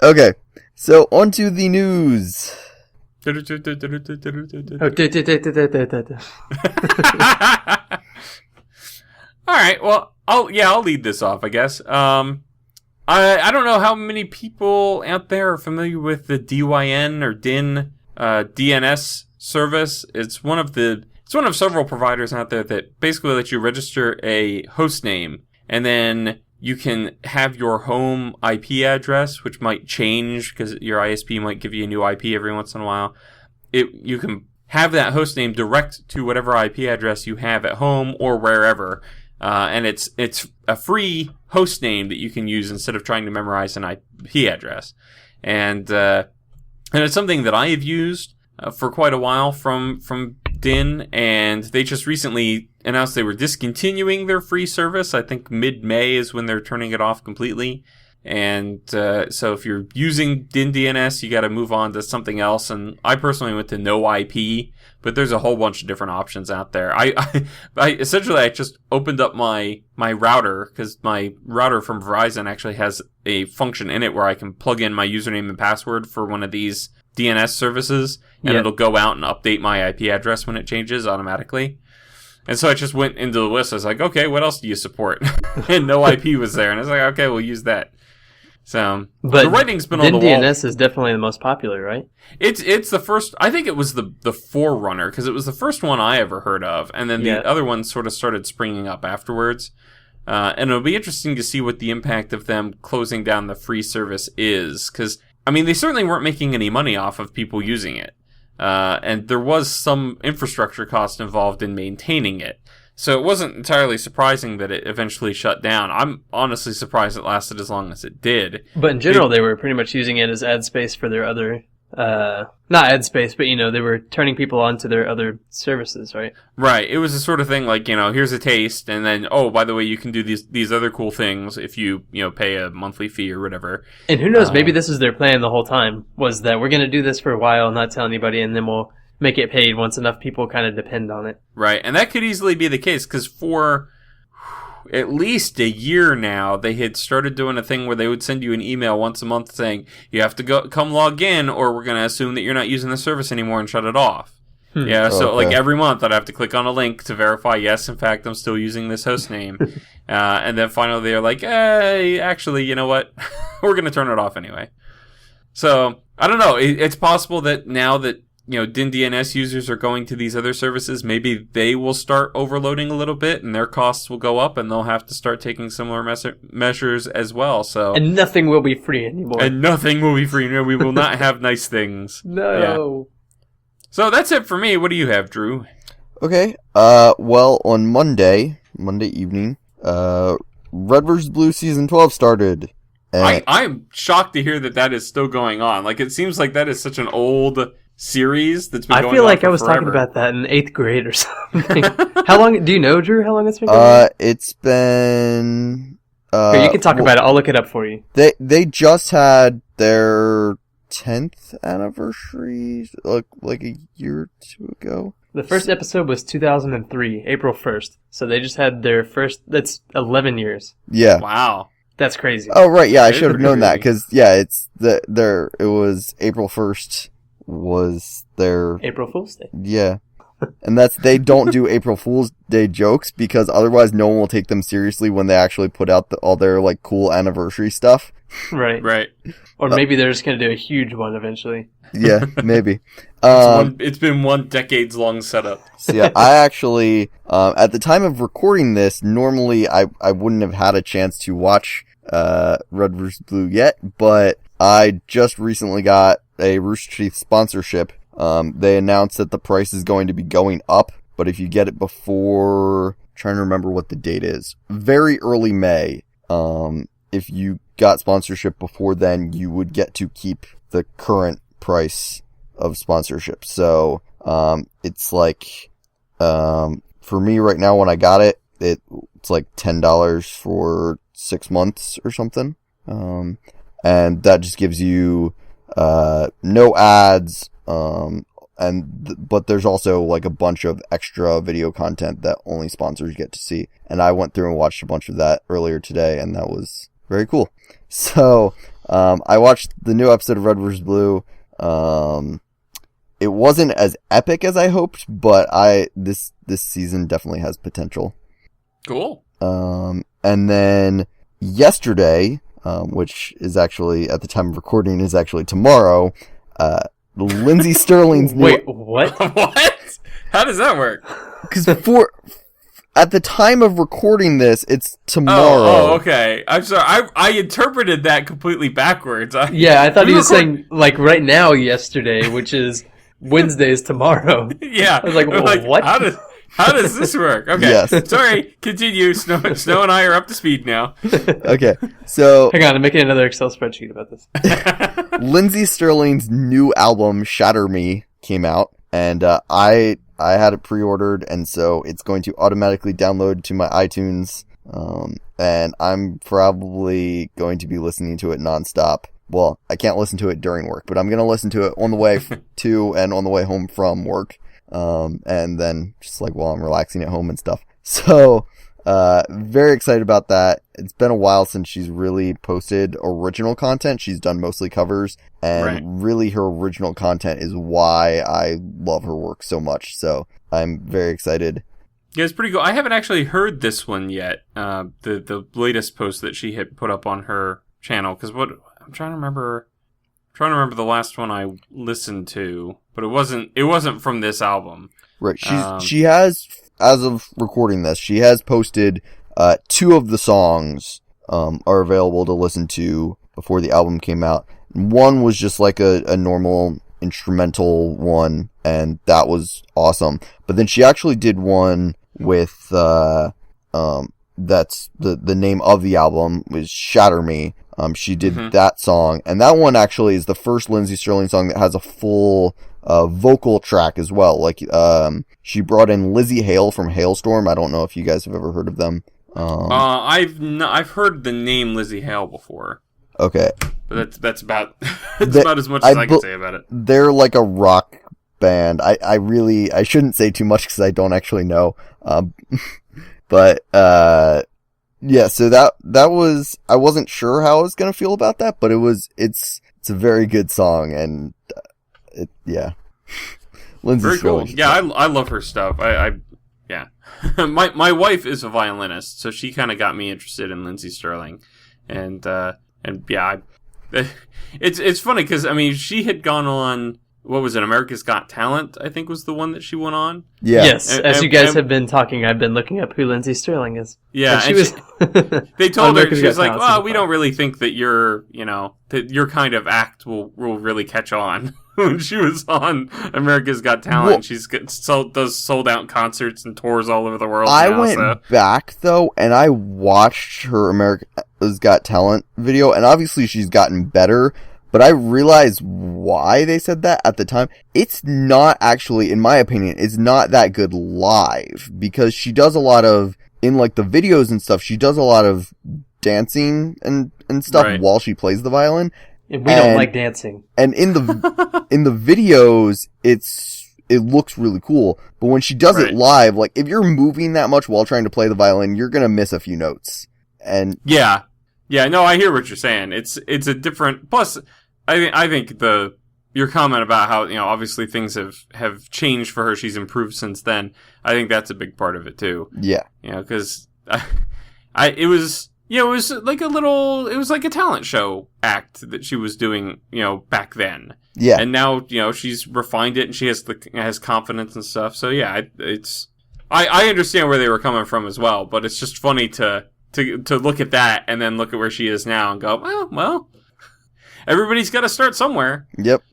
Okay, so on to the news. All right, well, I'll lead this off, I guess. I don't know how many people out there are familiar with the DYN or DynDNS service. It's one of several providers out there that basically let you register a host name, and then you can have your home IP address, which might change because your ISP might give you a new IP every once in a while. You can have that host name direct to whatever IP address you have at home or wherever. And it's a free host name that you can use instead of trying to memorize an IP address. And it's something that I have used for quite a while from Dyn, and they just recently announced they were discontinuing their free service. I think mid-May is when they're turning it off completely. And so if you're using DynDNS, you got to move on to something else. And I personally went to no IP, but there's a whole bunch of different options out there. I essentially just opened up my router, because my router from Verizon actually has a function in it where I can plug in my username and password for one of these DNS services, and it'll go out and update my IP address when it changes automatically. And so I just went into the list. I was like, okay, what else do you support? And no IP was there. And I was like, okay, we'll use that. So, but the writing's been on the wall. DynDNS is definitely the most popular, right? It's the first. I think it was the forerunner, because it was the first one I ever heard of, and then the other ones sort of started springing up afterwards. And it'll be interesting to see what the impact of them closing down the free service is, because I mean, they certainly weren't making any money off of people using it, and there was some infrastructure cost involved in maintaining it. So it wasn't entirely surprising that it eventually shut down. I'm honestly surprised it lasted as long as it did. But in general, they were pretty much using it as ad space for their other, not ad space, but they were turning people on to their other services, right? Right. It was a sort of thing like, here's a taste, and then, oh, by the way, you can do these other cool things if you pay a monthly fee or whatever. And who knows, maybe this is their plan the whole time, was that we're going to do this for a while, not tell anybody, and then we'll make it paid once enough people kind of depend on it. Right, and that could easily be the case, because for at least a year now, they had started doing a thing where they would send you an email once a month saying, you have to come log in, or we're going to assume that you're not using the service anymore and shut it off. Yeah, so like every month I'd have to click on a link to verify, yes, in fact, I'm still using this host name. And then finally they're like, hey, actually, you know what? We're going to turn it off anyway. So, I don't know. It's possible that now that, DynDNS users are going to these other services, maybe they will start overloading a little bit and their costs will go up and they'll have to start taking similar measures as well. So, and nothing will be free anymore. We will not have nice things. No. Yeah. So that's it for me. What do you have, Drew? Okay. Well, on Monday evening, Red vs. Blue Season 12 started. I'm shocked to hear that is still going on. Like, it seems like that is such an old series that's been going on. I feel like I was talking about that in 8th grade or something. How long, do you know, Drew, how long it's been going on? It's been... Here, you can talk about it. I'll look it up for you. They just had their 10th anniversary, like a year or two ago. The first episode was 2003, April 1st. So they just had their first, that's 11 years. Yeah. Wow. That's crazy. Oh, right, yeah, I should have known that, because, yeah, it was April 1st was their... April Fool's Day. Yeah. And they don't do April Fool's Day jokes, because otherwise no one will take them seriously when they actually put out all their, like, cool anniversary stuff. Right. Right. Or maybe they're just going to do a huge one eventually. Yeah, maybe. It's been one decades-long setup. So yeah, I actually, at the time of recording this, normally I wouldn't have had a chance to watch Red vs. Blue yet, but I just recently got a Rooster Teeth sponsorship. They announced that the price is going to be going up, but if you get it before, I'm trying to remember what the date is, very early May, if you got sponsorship before then, you would get to keep the current price of sponsorship. So, it's like, for me right now when I got it, it's like $10 for 6 months or something. And that just gives you, no ads, but there's also like a bunch of extra video content that only sponsors get to see. And I went through and watched a bunch of that earlier today, and that was very cool. So, I watched the new episode of Red vs. Blue. It wasn't as epic as I hoped, but this season definitely has potential. Cool. And then yesterday, which is actually at the time of recording is actually tomorrow, Lindsey Stirling's new... Wait, what? What? How does that work? Because at the time of recording this, it's tomorrow. Oh, okay. I'm sorry. I interpreted that completely backwards. Yeah, I thought he was saying, like, right now, yesterday, which is Wednesday's tomorrow. Yeah. I was like, what? How does this work? Okay. Yes. Sorry. Continue. Snow and I are up to speed now. Okay. So... Hang on, I'm making another Excel spreadsheet about this. Lindsey Stirling's new album, Shatter Me, came out, and I had it pre-ordered, and so it's going to automatically download to my iTunes, and I'm probably going to be listening to it nonstop. Well, I can't listen to it during work, but I'm going to listen to it on the way to and on the way home from work, and then just like while I'm relaxing at home and stuff. So, very excited about that. It's been a while since she's really posted original content. She's done mostly covers, and really her original content is why I love her work so much. So I'm very excited. Yeah, it's pretty cool. I haven't actually heard this one yet. The latest post that she had put up on her channel, because I'm trying to remember the last one I listened to, but it wasn't from this album. Right. She has, as of recording this, she has posted 2 of the songs are available to listen to before the album came out. One was just like a normal instrumental one, and that was awesome. But then she actually did one with that's the name of the album was Shatter Me. She did that song, and that one actually is the first Lindsey Stirling song that has a full vocal track as well. Like, she brought in Lizzie Hale from Hailstorm. I don't know if you guys have ever heard of them. I've heard the name Lizzie Hale before. Okay, but that's about about as much as I can say about it. They're like a rock band. I shouldn't say too much because I don't actually know. But yeah, so that was, I wasn't sure how I was gonna feel about that, but it's a very good song, and yeah. Lindsey Very cool. Stirling. Yeah, I love her stuff. Yeah. my wife is a violinist, so she kind of got me interested in Lindsey Stirling, and yeah, it's funny because I mean she had gone on, what was it, America's Got Talent, I think was the one that she went on. Yeah. Yes, as you guys have been talking, I've been looking up who Lindsey Stirling is. Yeah, they told her, she was like, well, we don't really think that that your kind of act will really catch on. When she was on America's Got Talent, does sold out concerts and tours all over the world. I went back though, and I watched her America's Got Talent video, and obviously she's gotten better. But I realized why they said that at the time. It's not actually, in my opinion, it's not that good live, because she does a lot of, in like the videos and stuff, she does a lot of dancing and stuff while she plays the violin. And we don't like dancing. And in the videos, it looks really cool. But when she does it live, like if you're moving that much while trying to play the violin, you're gonna miss a few notes. And yeah, no, I hear what you're saying. It's a different. Plus, I think your comment about how obviously things have changed for her. She's improved since then. I think that's a big part of it too. Yeah, because it was. Yeah, it was like a talent show act that she was doing, back then. Yeah. And now, she's refined it and she has confidence and stuff. So yeah, I understand where they were coming from as well, but it's just funny to look at that and then look at where she is now and go, well, everybody's got to start somewhere. Yep.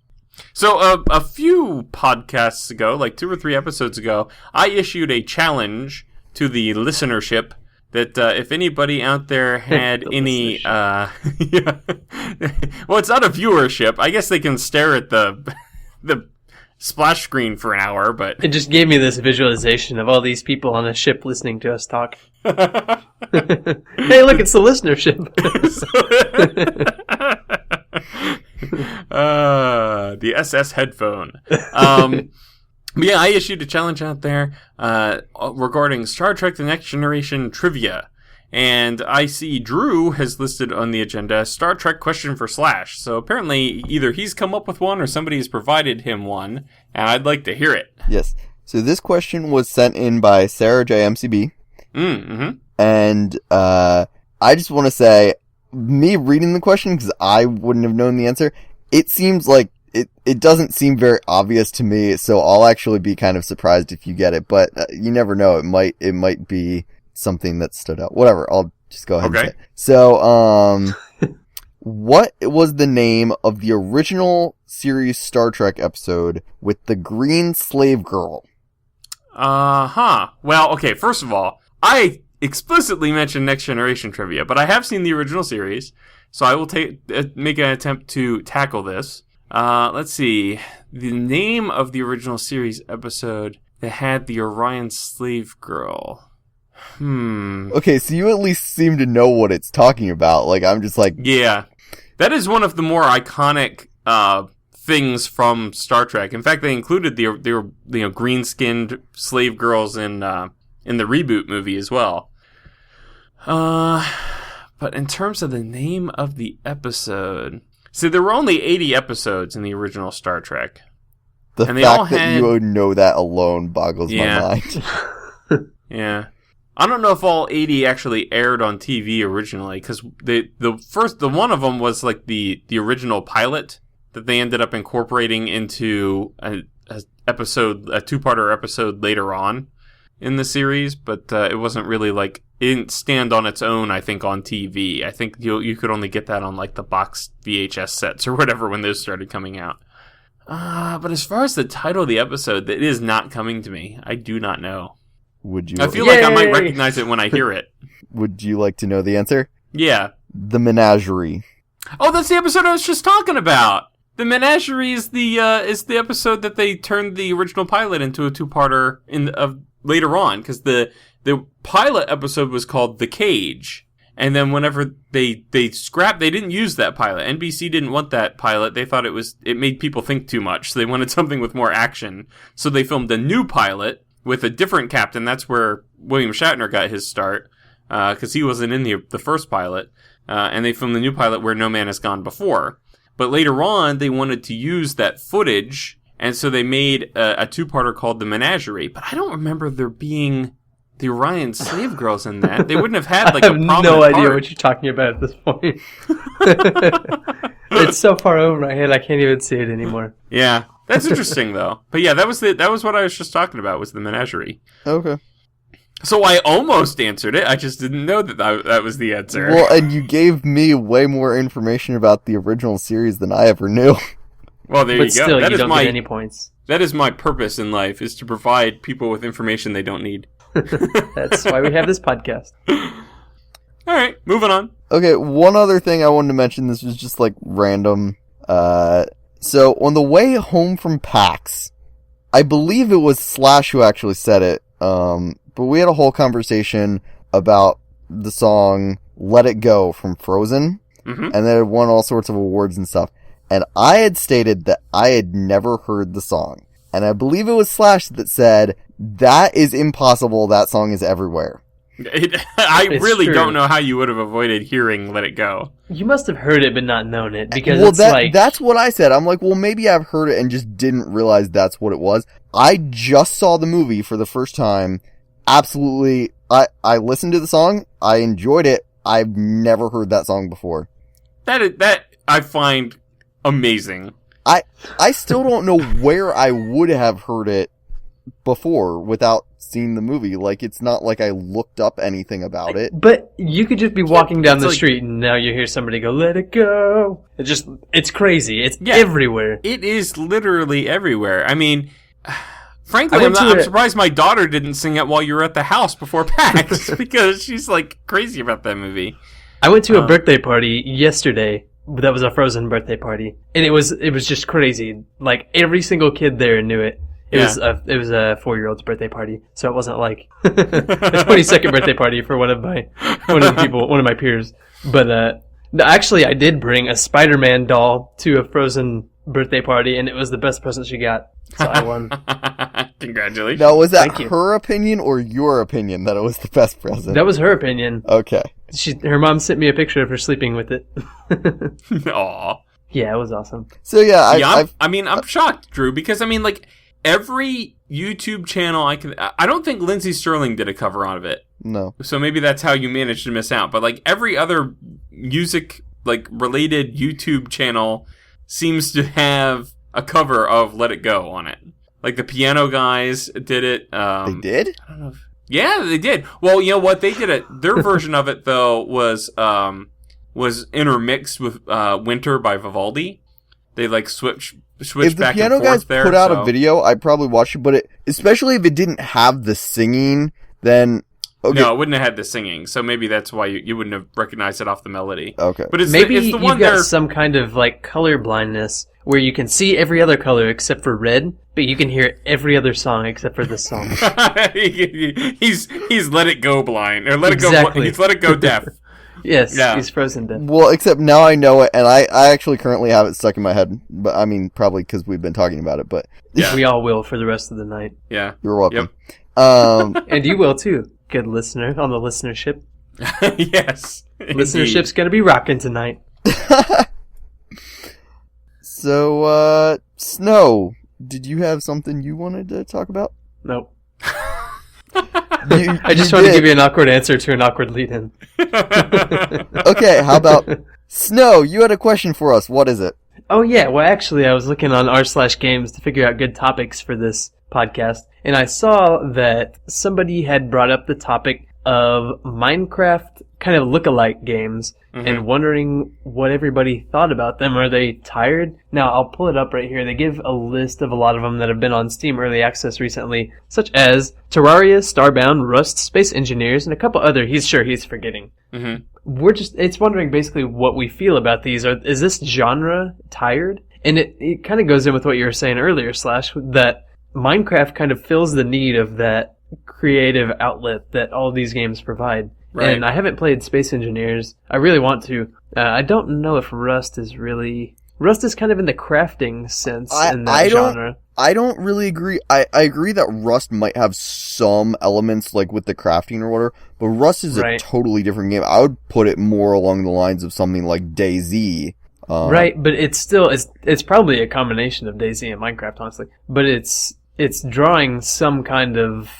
So a few podcasts ago, like 2 or 3 episodes ago, I issued a challenge to the listenership that if anybody out there had any, well, it's not a viewership. I guess they can stare at the splash screen for an hour, but it just gave me this visualization of all these people on a ship listening to us talk. Hey, look, it's the listenership. The SS headphone. But yeah, I issued a challenge out there regarding Star Trek The Next Generation trivia. And I see Drew has listed on the agenda Star Trek question for Slash. So apparently either he's come up with one or somebody has provided him one. And I'd like to hear it. Yes. So this question was sent in by Sarah JMCB. Mm-hmm. And I just want to say, me reading the question, because I wouldn't have known the answer, it seems like it doesn't seem very obvious to me, so I'll actually be kind of surprised if you get it, but you never know, it might be something that stood out. Whatever, I'll just go ahead and say it. So, what was the name of the original series Star Trek episode with the green slave girl? Well, okay, first of all, I explicitly mentioned Next Generation trivia, but I have seen the original series, so I will make an attempt to tackle this. Let's see. The name of the original series episode that had the Orion slave girl. Okay, so you at least seem to know what it's talking about. Like, I'm just like... Yeah. That is one of the more iconic things from Star Trek. In fact, they included the green-skinned slave girls in the reboot movie as well. But in terms of the name of the episode... See, there were only 80 episodes in the original Star Trek. The fact that you know that alone boggles my mind. Yeah. I don't know if all 80 actually aired on TV originally, because the one of them was like the original pilot that they ended up incorporating into a 2-parter episode later on in the series, but it wasn't really like, it didn't stand on its own, I think, on TV. I think you could only get that on like the box VHS sets or whatever when those started coming out. But as far as the title of the episode, that is not coming to me. I do not know. Would you? I feel like I might recognize it when I hear it. Would you like to know the answer? Yeah. The Menagerie. Oh, that's the episode I was just talking about. The Menagerie is the episode that they turned the original pilot into a 2-parter later on, because the pilot episode was called The Cage, And then whenever they scrapped, they didn't use that pilot. NBC didn't want that pilot. They thought it made people think too much. So they wanted something with more action. So they filmed a new pilot with a different captain. That's where William Shatner got his start, because he wasn't in the first pilot. And they filmed the new pilot where no man has gone before. But later on, they wanted to use that footage, and so they made a two-parter called The Menagerie. But I don't remember there being the Orion slave girls in that. They wouldn't have had like a prominent I have no idea part. what you're talking about at this point. It's so far over my head, I can't even see it anymore. Yeah, that's interesting though. But yeah, that was what I was just talking about, was The Menagerie. Okay. So I almost answered it. I just didn't know that was the answer. Well, and you gave me way more information about the original series than I ever knew. Well, there But you go. still, That you is don't my get any points. that is my purpose in life, is to provide people with information they don't need. That's why we have this podcast. All right, moving on. Okay, one other thing I wanted to mention. This was just like random. So on the way home from PAX, I believe it was Slash who actually said it. But we had a whole conversation about the song "Let It Go" from Frozen, and then it won all sorts of awards and stuff. And I had stated that I had never heard the song, and I believe it was Slash that said that is impossible. That song is everywhere. I It's really true. don't know how you would have avoided hearing "Let It Go." You must have heard it but not known it, because Well, it's like... that's what I said. I'm like, well, maybe I've heard it and just didn't realize that's what it was. I just saw the movie for the first time. Absolutely. I listened to the song. I enjoyed it. I've never heard that song before. That I find amazing. I still don't know where I would have heard it before without seeing the movie. Like, it's not like I looked up anything about it. But you could just be walking down It's the like- street and now you hear somebody go, "Let it go." It's crazy. It's Yeah. everywhere. It is literally everywhere. I mean, frankly, I went to I'm a- surprised my daughter didn't sing it while you were at the house before PAX, because she's like crazy about that movie. I went to a birthday party yesterday. That was a Frozen birthday party, and it was just crazy. Like, every single kid there knew it. It was a 4-year-old's birthday party, so it wasn't like a 22nd birthday party for one of my peers. But no, actually, I did bring a Spider-Man doll to a Frozen birthday party, and it was the best present she got. So I won. Congratulations. Now, was that Thank you. her opinion or your opinion that it was the best present? That was her opinion. Okay. Her mom sent me a picture of her sleeping with it. Aw. Yeah, it was awesome. So yeah, I'm shocked, Drew, because I mean, like, every YouTube channel I don't think Lindsey Stirling did a cover of it. No. So maybe that's how you managed to miss out. But like every other music like related YouTube channel seems to have a cover of "Let It Go" on it. Like the Piano Guys did it. They did? I don't know. Yeah, they did. Well, you know what? They did it. Their version of it though was intermixed with "Winter" by Vivaldi. They like switch If the back Piano and forth Guys there. put out so. a video, I'd probably watch it, but especially if it didn't have the singing, then okay. No, it wouldn't have had the singing, so maybe that's why you wouldn't have recognized it off the melody. Okay. But it's Maybe it's the you've one got there. some kind of like color blindness where you can see every other color except for red, but you can hear every other song except for this song. he's Let It Go blind, or Let It Go. Exactly. He's Let It Go deaf. Yes, Yeah. he's frozen deaf. Well, except now I know it, and I actually currently have it stuck in my head. But I mean, probably because we've been talking about it. But Yeah. We all will for the rest of the night. Yeah. you're welcome. Yep. And you will too, good listener on the listenership. Yes. Listenership's going to be rocking tonight. So, Snow, did you have something you wanted to talk about? Nope. You- I just you wanted to did. give you an awkward answer to an awkward lead-in. Okay, how about Snow? You had a question for us. What is it? Oh yeah, well actually I was looking on r/games to figure out good topics for this podcast, and I saw that somebody had brought up the topic of Minecraft kind of look-alike games, and wondering what everybody thought about them. Are they tired? Now I'll pull it up right here. They give a list of a lot of them that have been on Steam Early Access recently, such as Terraria, Starbound, Rust, Space Engineers, and a couple other he's forgetting. It's wondering basically what we feel about these. Is this genre tired? And it kind of goes in with what you were saying earlier, Slash, that Minecraft kind of fills the need of that creative outlet that all these games provide. Right. And I haven't played Space Engineers. I really want to. I don't know if Rust is really... Rust is kind of in the crafting sense in that genre. I don't really agree. I agree that Rust might have some elements like with the crafting or whatever, but Rust is a totally different game. I would put it more along the lines of something like DayZ. Right, but it's still it's probably a combination of DayZ and Minecraft, honestly. But it's drawing some kind of,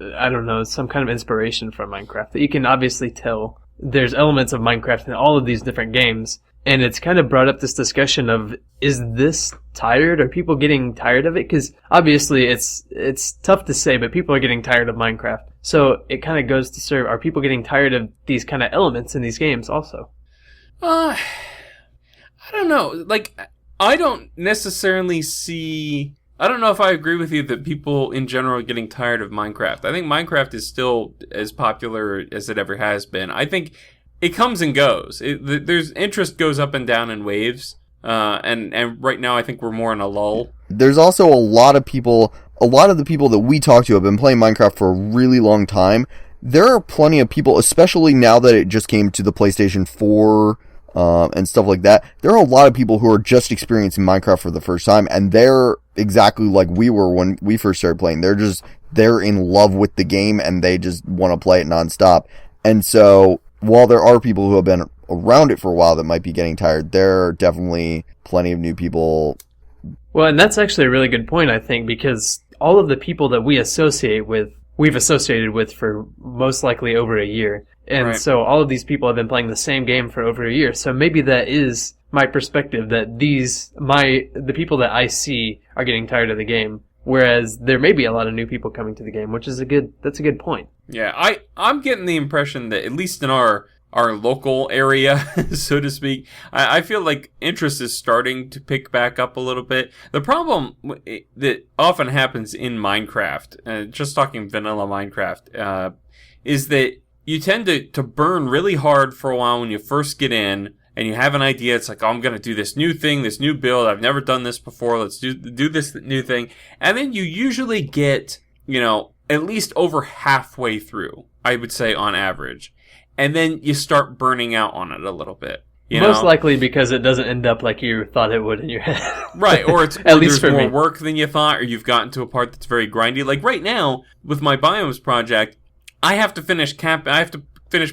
I don't know, some kind of inspiration from Minecraft that you can obviously tell. There's elements of Minecraft in all of these different games. And it's kind of brought up this discussion of, is this tired? Are people getting tired of it? Because obviously it's tough to say, but people are getting tired of Minecraft. So it kind of goes to serve, are people getting tired of these kind of elements in these games also? I don't know. Like, I don't necessarily see... I don't know if I agree with you that people in general are getting tired of Minecraft. I think Minecraft is still as popular as it ever has been. I think... it comes and goes. There's interest goes up and down in waves, and right now I think we're more in a lull. There's also a lot of the people that we talk to have been playing Minecraft for a really long time. There are plenty of people, especially now that it just came to the PlayStation 4 and stuff like that. There are a lot of people who are just experiencing Minecraft for the first time, and they're exactly like we were when we first started playing. They're in love with the game, and they just want to play it nonstop. And so, while there are people who have been around it for a while that might be getting tired, there are definitely plenty of new people. Well, and that's actually a really good point, I think, because all of the people that we've associated with for most likely over a year. And so all of these people have been playing the same game for over a year. So maybe that is my perspective, that the people that I see are getting tired of the game. Whereas there may be a lot of new people coming to the game, which is that's a good point. Yeah, I'm getting the impression that at least in our local area, so to speak, I feel like interest is starting to pick back up a little bit. The problem that often happens in Minecraft, just talking vanilla Minecraft, is that you tend to burn really hard for a while when you first get in. And you have an idea, it's like, oh, I'm going to do this new thing, this new build, I've never done this before, let's do this new thing. And then you usually get, at least over halfway through, I would say on average. And then you start burning out on it a little bit. Most likely because it doesn't end up like you thought it would in your head. Right, or it's at least there's more work than you thought, or you've gotten to a part that's very grindy. Like right now, with my Biomes project, I have to finish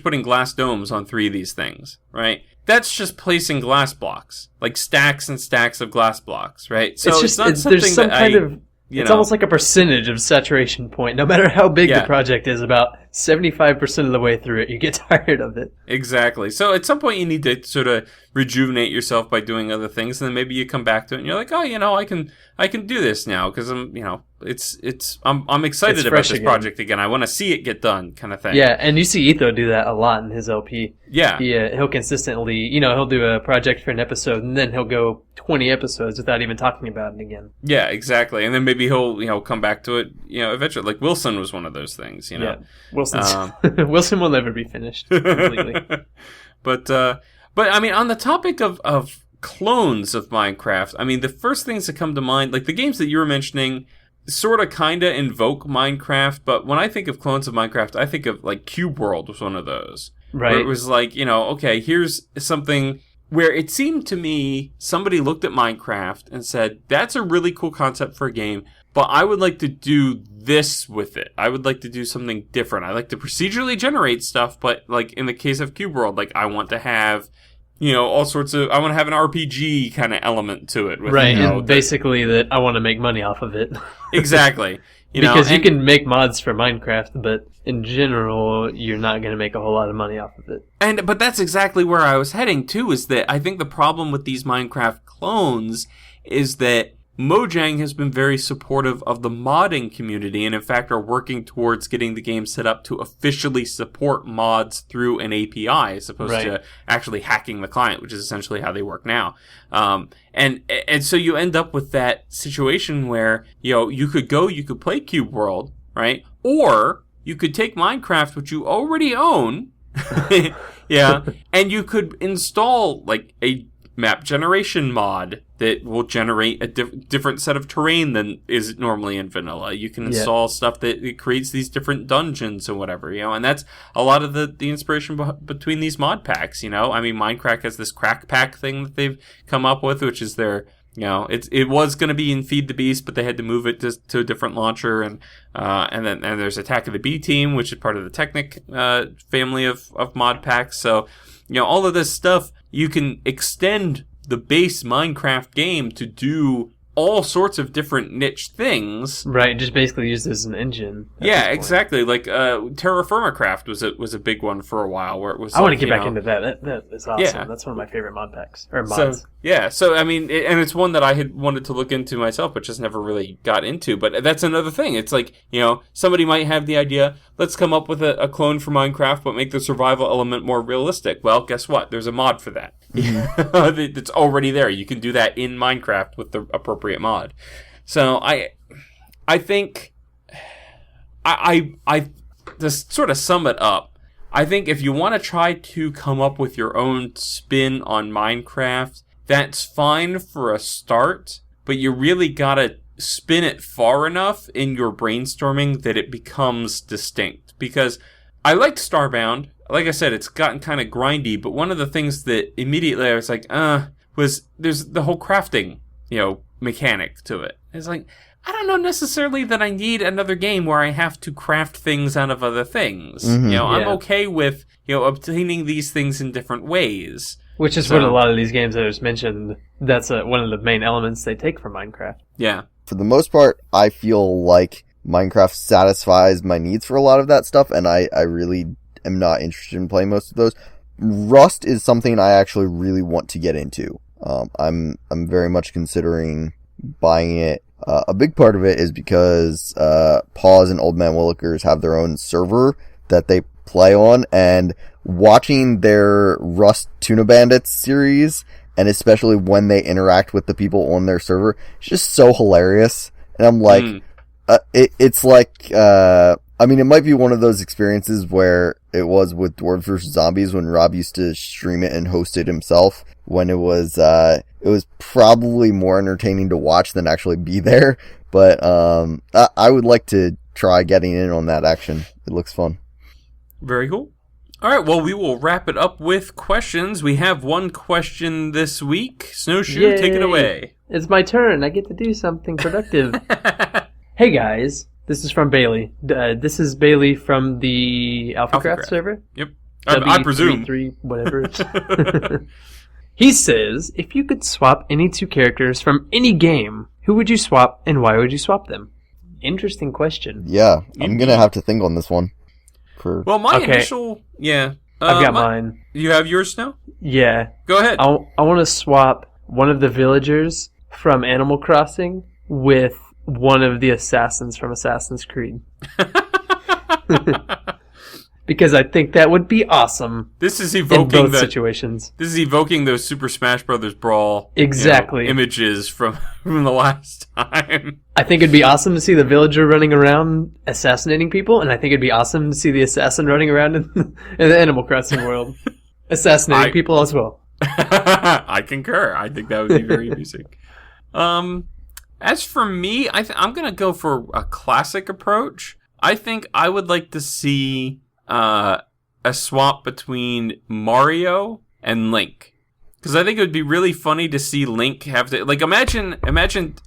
putting glass domes on 3 of these things, right? That's just placing glass blocks, like stacks and stacks of glass blocks, right? So it's not something it's almost like a percentage of saturation point. No matter how big the project is, about 75% of the way through it, you get tired of it. Exactly. So at some point you need to sort of rejuvenate yourself by doing other things, and then maybe you come back to it and you're like, oh, I can do this now because I'm excited about this project again. I want to see it get done, kind of thing. Yeah, and you see Etho do that a lot in his LP. Yeah. He'll consistently, he'll do a project for an episode, and then he'll go 20 episodes without even talking about it again. Yeah, exactly. And then maybe he'll come back to it, eventually. Like Wilson was one of those things, Yeah, Wilson will never be finished completely. But I mean, on the topic of clones of Minecraft, I mean, the first things that come to mind, like the games that you were mentioning, sort of kind of invoke Minecraft, but when I think of clones of Minecraft, I think of like Cube World was one of those. Right. Where it was like, okay, here's something where it seemed to me somebody looked at Minecraft and said, that's a really cool concept for a game, but I would like to do this with it. I would like to do something different. I like to procedurally generate stuff, but like in the case of Cube World, like I want to have, all sorts of, I want to have an RPG kind of element to it. With, right, and basically that I want to make money off of it. Exactly. Because you can make mods for Minecraft, but in general, you're not going to make a whole lot of money off of it. But that's exactly where I was heading too, is that I think the problem with these Minecraft clones is that Mojang has been very supportive of the modding community, and in fact are working towards getting the game set up to officially support mods through an API as opposed to actually hacking the client, which is essentially how they work now. And so you end up with that situation where, you could play Cube World, right? Or you could take Minecraft, which you already own, and you could install like a map generation mod that will generate a different set of terrain than is normally in vanilla. You can install stuff that it creates these different dungeons and whatever, and that's a lot of the inspiration between these mod packs, I mean, Minecraft has this crack pack thing that they've come up with, which is their, it was going to be in Feed the Beast, but they had to move it to a different launcher, and then there's Attack of the B Team, which is part of the Technic family of mod packs. So, all of this stuff, you can extend the base Minecraft game to do all sorts of different niche things. Right, just basically use this as an engine. Yeah, exactly. Like Terra Firma Craft was a big one for a while, where it was. I want to get back into that. That is awesome. Yeah. That's one of my favorite mod packs or mods. So I mean, and it's one that I had wanted to look into myself, but just never really got into. But that's another thing. It's like, somebody might have the idea, let's come up with a clone for Minecraft, but make the survival element more realistic. Well, guess what? There's a mod for that. It's already there. You can do that in Minecraft with the appropriate mod. So I think I to sort of sum it up, I think if you want to try to come up with your own spin on Minecraft, that's fine for a start, but you really gotta spin it far enough in your brainstorming that it becomes distinct. Because I liked Starbound. Like I said, it's gotten kind of grindy, but one of the things that immediately I was like, was there's the whole crafting, mechanic to it. It's like, I don't know necessarily that I need another game where I have to craft things out of other things. I'm okay with, obtaining these things in different ways. Which is what a lot of these games that I just mentioned, that's one of the main elements they take from Minecraft. Yeah. For the most part, I feel like Minecraft satisfies my needs for a lot of that stuff, and I really am not interested in playing most of those. Rust is something I actually really want to get into. I'm very much considering buying it. A big part of it is because Paws and Old Man Willikers have their own server that they play on, and watching their Rust Tuna Bandits series, and especially when they interact with the people on their server, it's just so hilarious. And I'm like, it's like, I mean, it might be one of those experiences where it was with Dwarves vs. Zombies when Rob used to stream it and host it himself, when it was probably more entertaining to watch than actually be there. But I would like to try getting in on that action. It looks fun. Very cool. All right, well, we will wrap it up with questions. We have one question this week. SnoShoe, Yay. Take it away. It's my turn. I get to do something productive. Hey, guys. This is from Bailey. This is Bailey from the AlphaCraft server. Yep. I presume. Whatever. He says, if you could swap any two characters from any game, who would you swap and why would you swap them? Interesting question. Yeah, I'm going to have to think on this one. Well, my initial... Yeah. I've got mine. You have yours now? Yeah. Go ahead. I want to swap one of the villagers from Animal Crossing with one of the assassins from Assassin's Creed. Because I think that would be awesome. This is evoking in both situations. This is evoking those Super Smash Brothers Brawl images from the last time. I think it'd be awesome to see the villager running around assassinating people, and I think it'd be awesome to see the assassin running around in the Animal Crossing world assassinating people as well. I concur. I think that would be very amusing. As for me, I'm going to go for a classic approach. I think I would like to see a swap between Mario and Link. Because I think it would be really funny to see Link have to... Like, imagine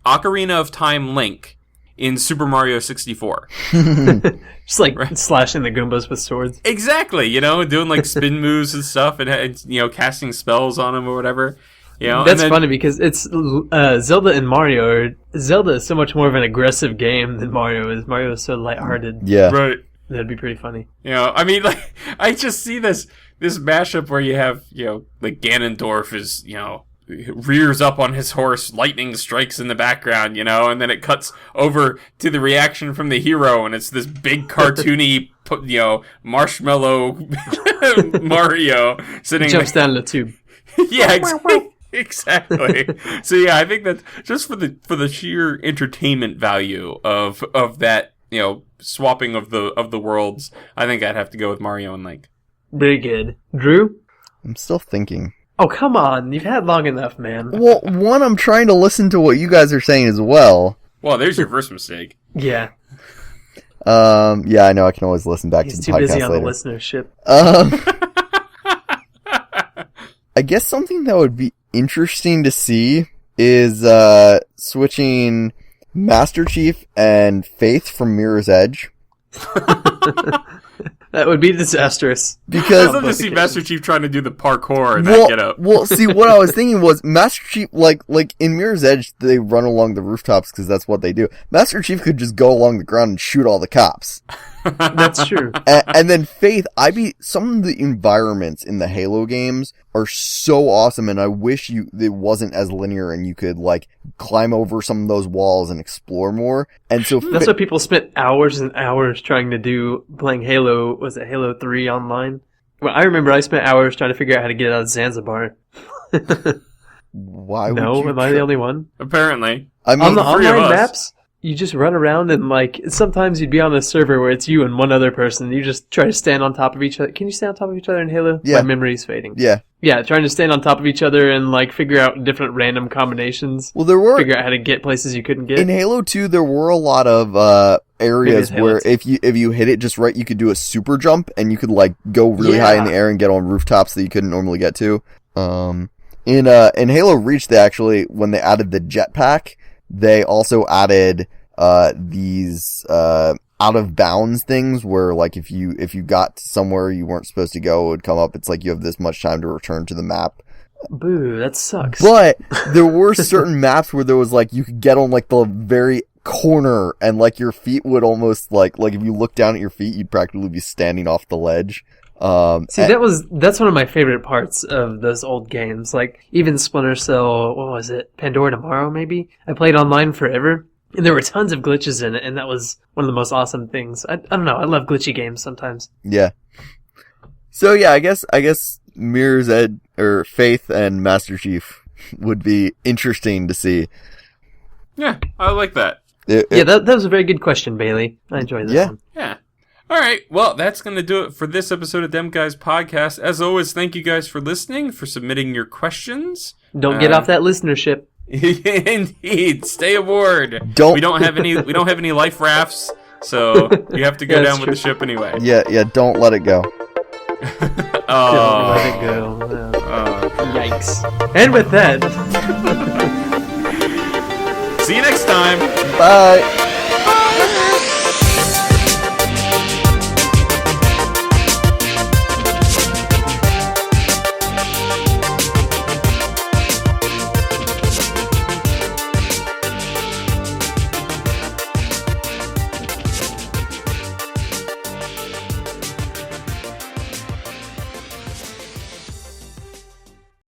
Ocarina of Time Link in Super Mario 64. Just like slashing the Goombas with swords. Exactly, doing like spin moves and stuff and casting spells on them or whatever. That's funny because it's Zelda and Mario. Zelda is so much more of an aggressive game than Mario is. Mario is so lighthearted. Yeah. Right. That'd be pretty funny. I mean, like, I just see this mashup where you have, like Ganondorf is, rears up on his horse, lightning strikes in the background, and then it cuts over to the reaction from the hero, and it's this big cartoony, marshmallow Mario sitting. Jumps down the tube. Yeah, exactly. So yeah, I think that just for the sheer entertainment value of that, swapping of the worlds, I think I'd have to go with Mario and Link. Very good. Drew? I'm still thinking. Oh, come on. You've had long enough, man. Well, one, I'm trying to listen to what you guys are saying as well. Well, there's your first mistake. Yeah. Yeah, I know. I can always listen back to the podcast later. He's too busy on the listenership. I guess something that would be interesting to see is switching Master Chief and Faith from Mirror's Edge. That would be disastrous. Because I'd love to see Master Chief trying to do the parkour and that get up. Well, see, what I was thinking was Master Chief, like in Mirror's Edge, they run along the rooftops because that's what they do. Master Chief could just go along the ground and shoot all the cops. That's true. And then Faith, some of the environments in the Halo games are so awesome, and I wish it wasn't as linear and you could like climb over some of those walls and explore more. And so that's what people spent hours and hours trying to do playing Halo. Was it Halo 3 online? Well, I remember I spent hours trying to figure out how to get out of Zanzibar. Why would no, you am I the only one? Apparently. I mean, on the online maps, you just run around and like sometimes you'd be on a server where it's you and one other person. You just try to stand on top of each other. Can you stand on top of each other in Halo? Yeah. My memory's fading. Yeah. Yeah, trying to stand on top of each other and like figure out different random combinations. Well, figure out how to get places you couldn't get. In Halo 2, there were a lot of areas where if you hit it just right, you could do a super jump and you could like go really high in the air and get on rooftops that you couldn't normally get to. In Halo Reach, they actually, when they added the jetpack, they also added these out of bounds things where like if you got somewhere you weren't supposed to go, it would come up. It's like you have this much time to return to the map. Boo, that sucks. But there were certain maps where there was like you could get on like the very corner and like your feet would almost like if you look down at your feet, you'd practically be standing off the ledge. See, that's one of my favorite parts of those old games. Like even Splinter Cell, what was it? Pandora Tomorrow, maybe? I played online forever. And there were tons of glitches in it, and that was one of the most awesome things. I don't know, I love glitchy games sometimes. Yeah. So yeah, I guess Mirror's Edge or Faith and Master Chief would be interesting to see. Yeah, I like that. That was a very good question, Bailey. I enjoyed that one. Yeah. All right, well, that's going to do it for this episode of Dem Guys Podcast. As always, thank you guys for listening, for submitting your questions. Don't get off that listenership. Indeed, stay aboard. We don't have any life rafts, so you have to go down with the ship anyway. Yeah, don't let it go. Don't let it go. Yikes. And with that, see you next time. Bye.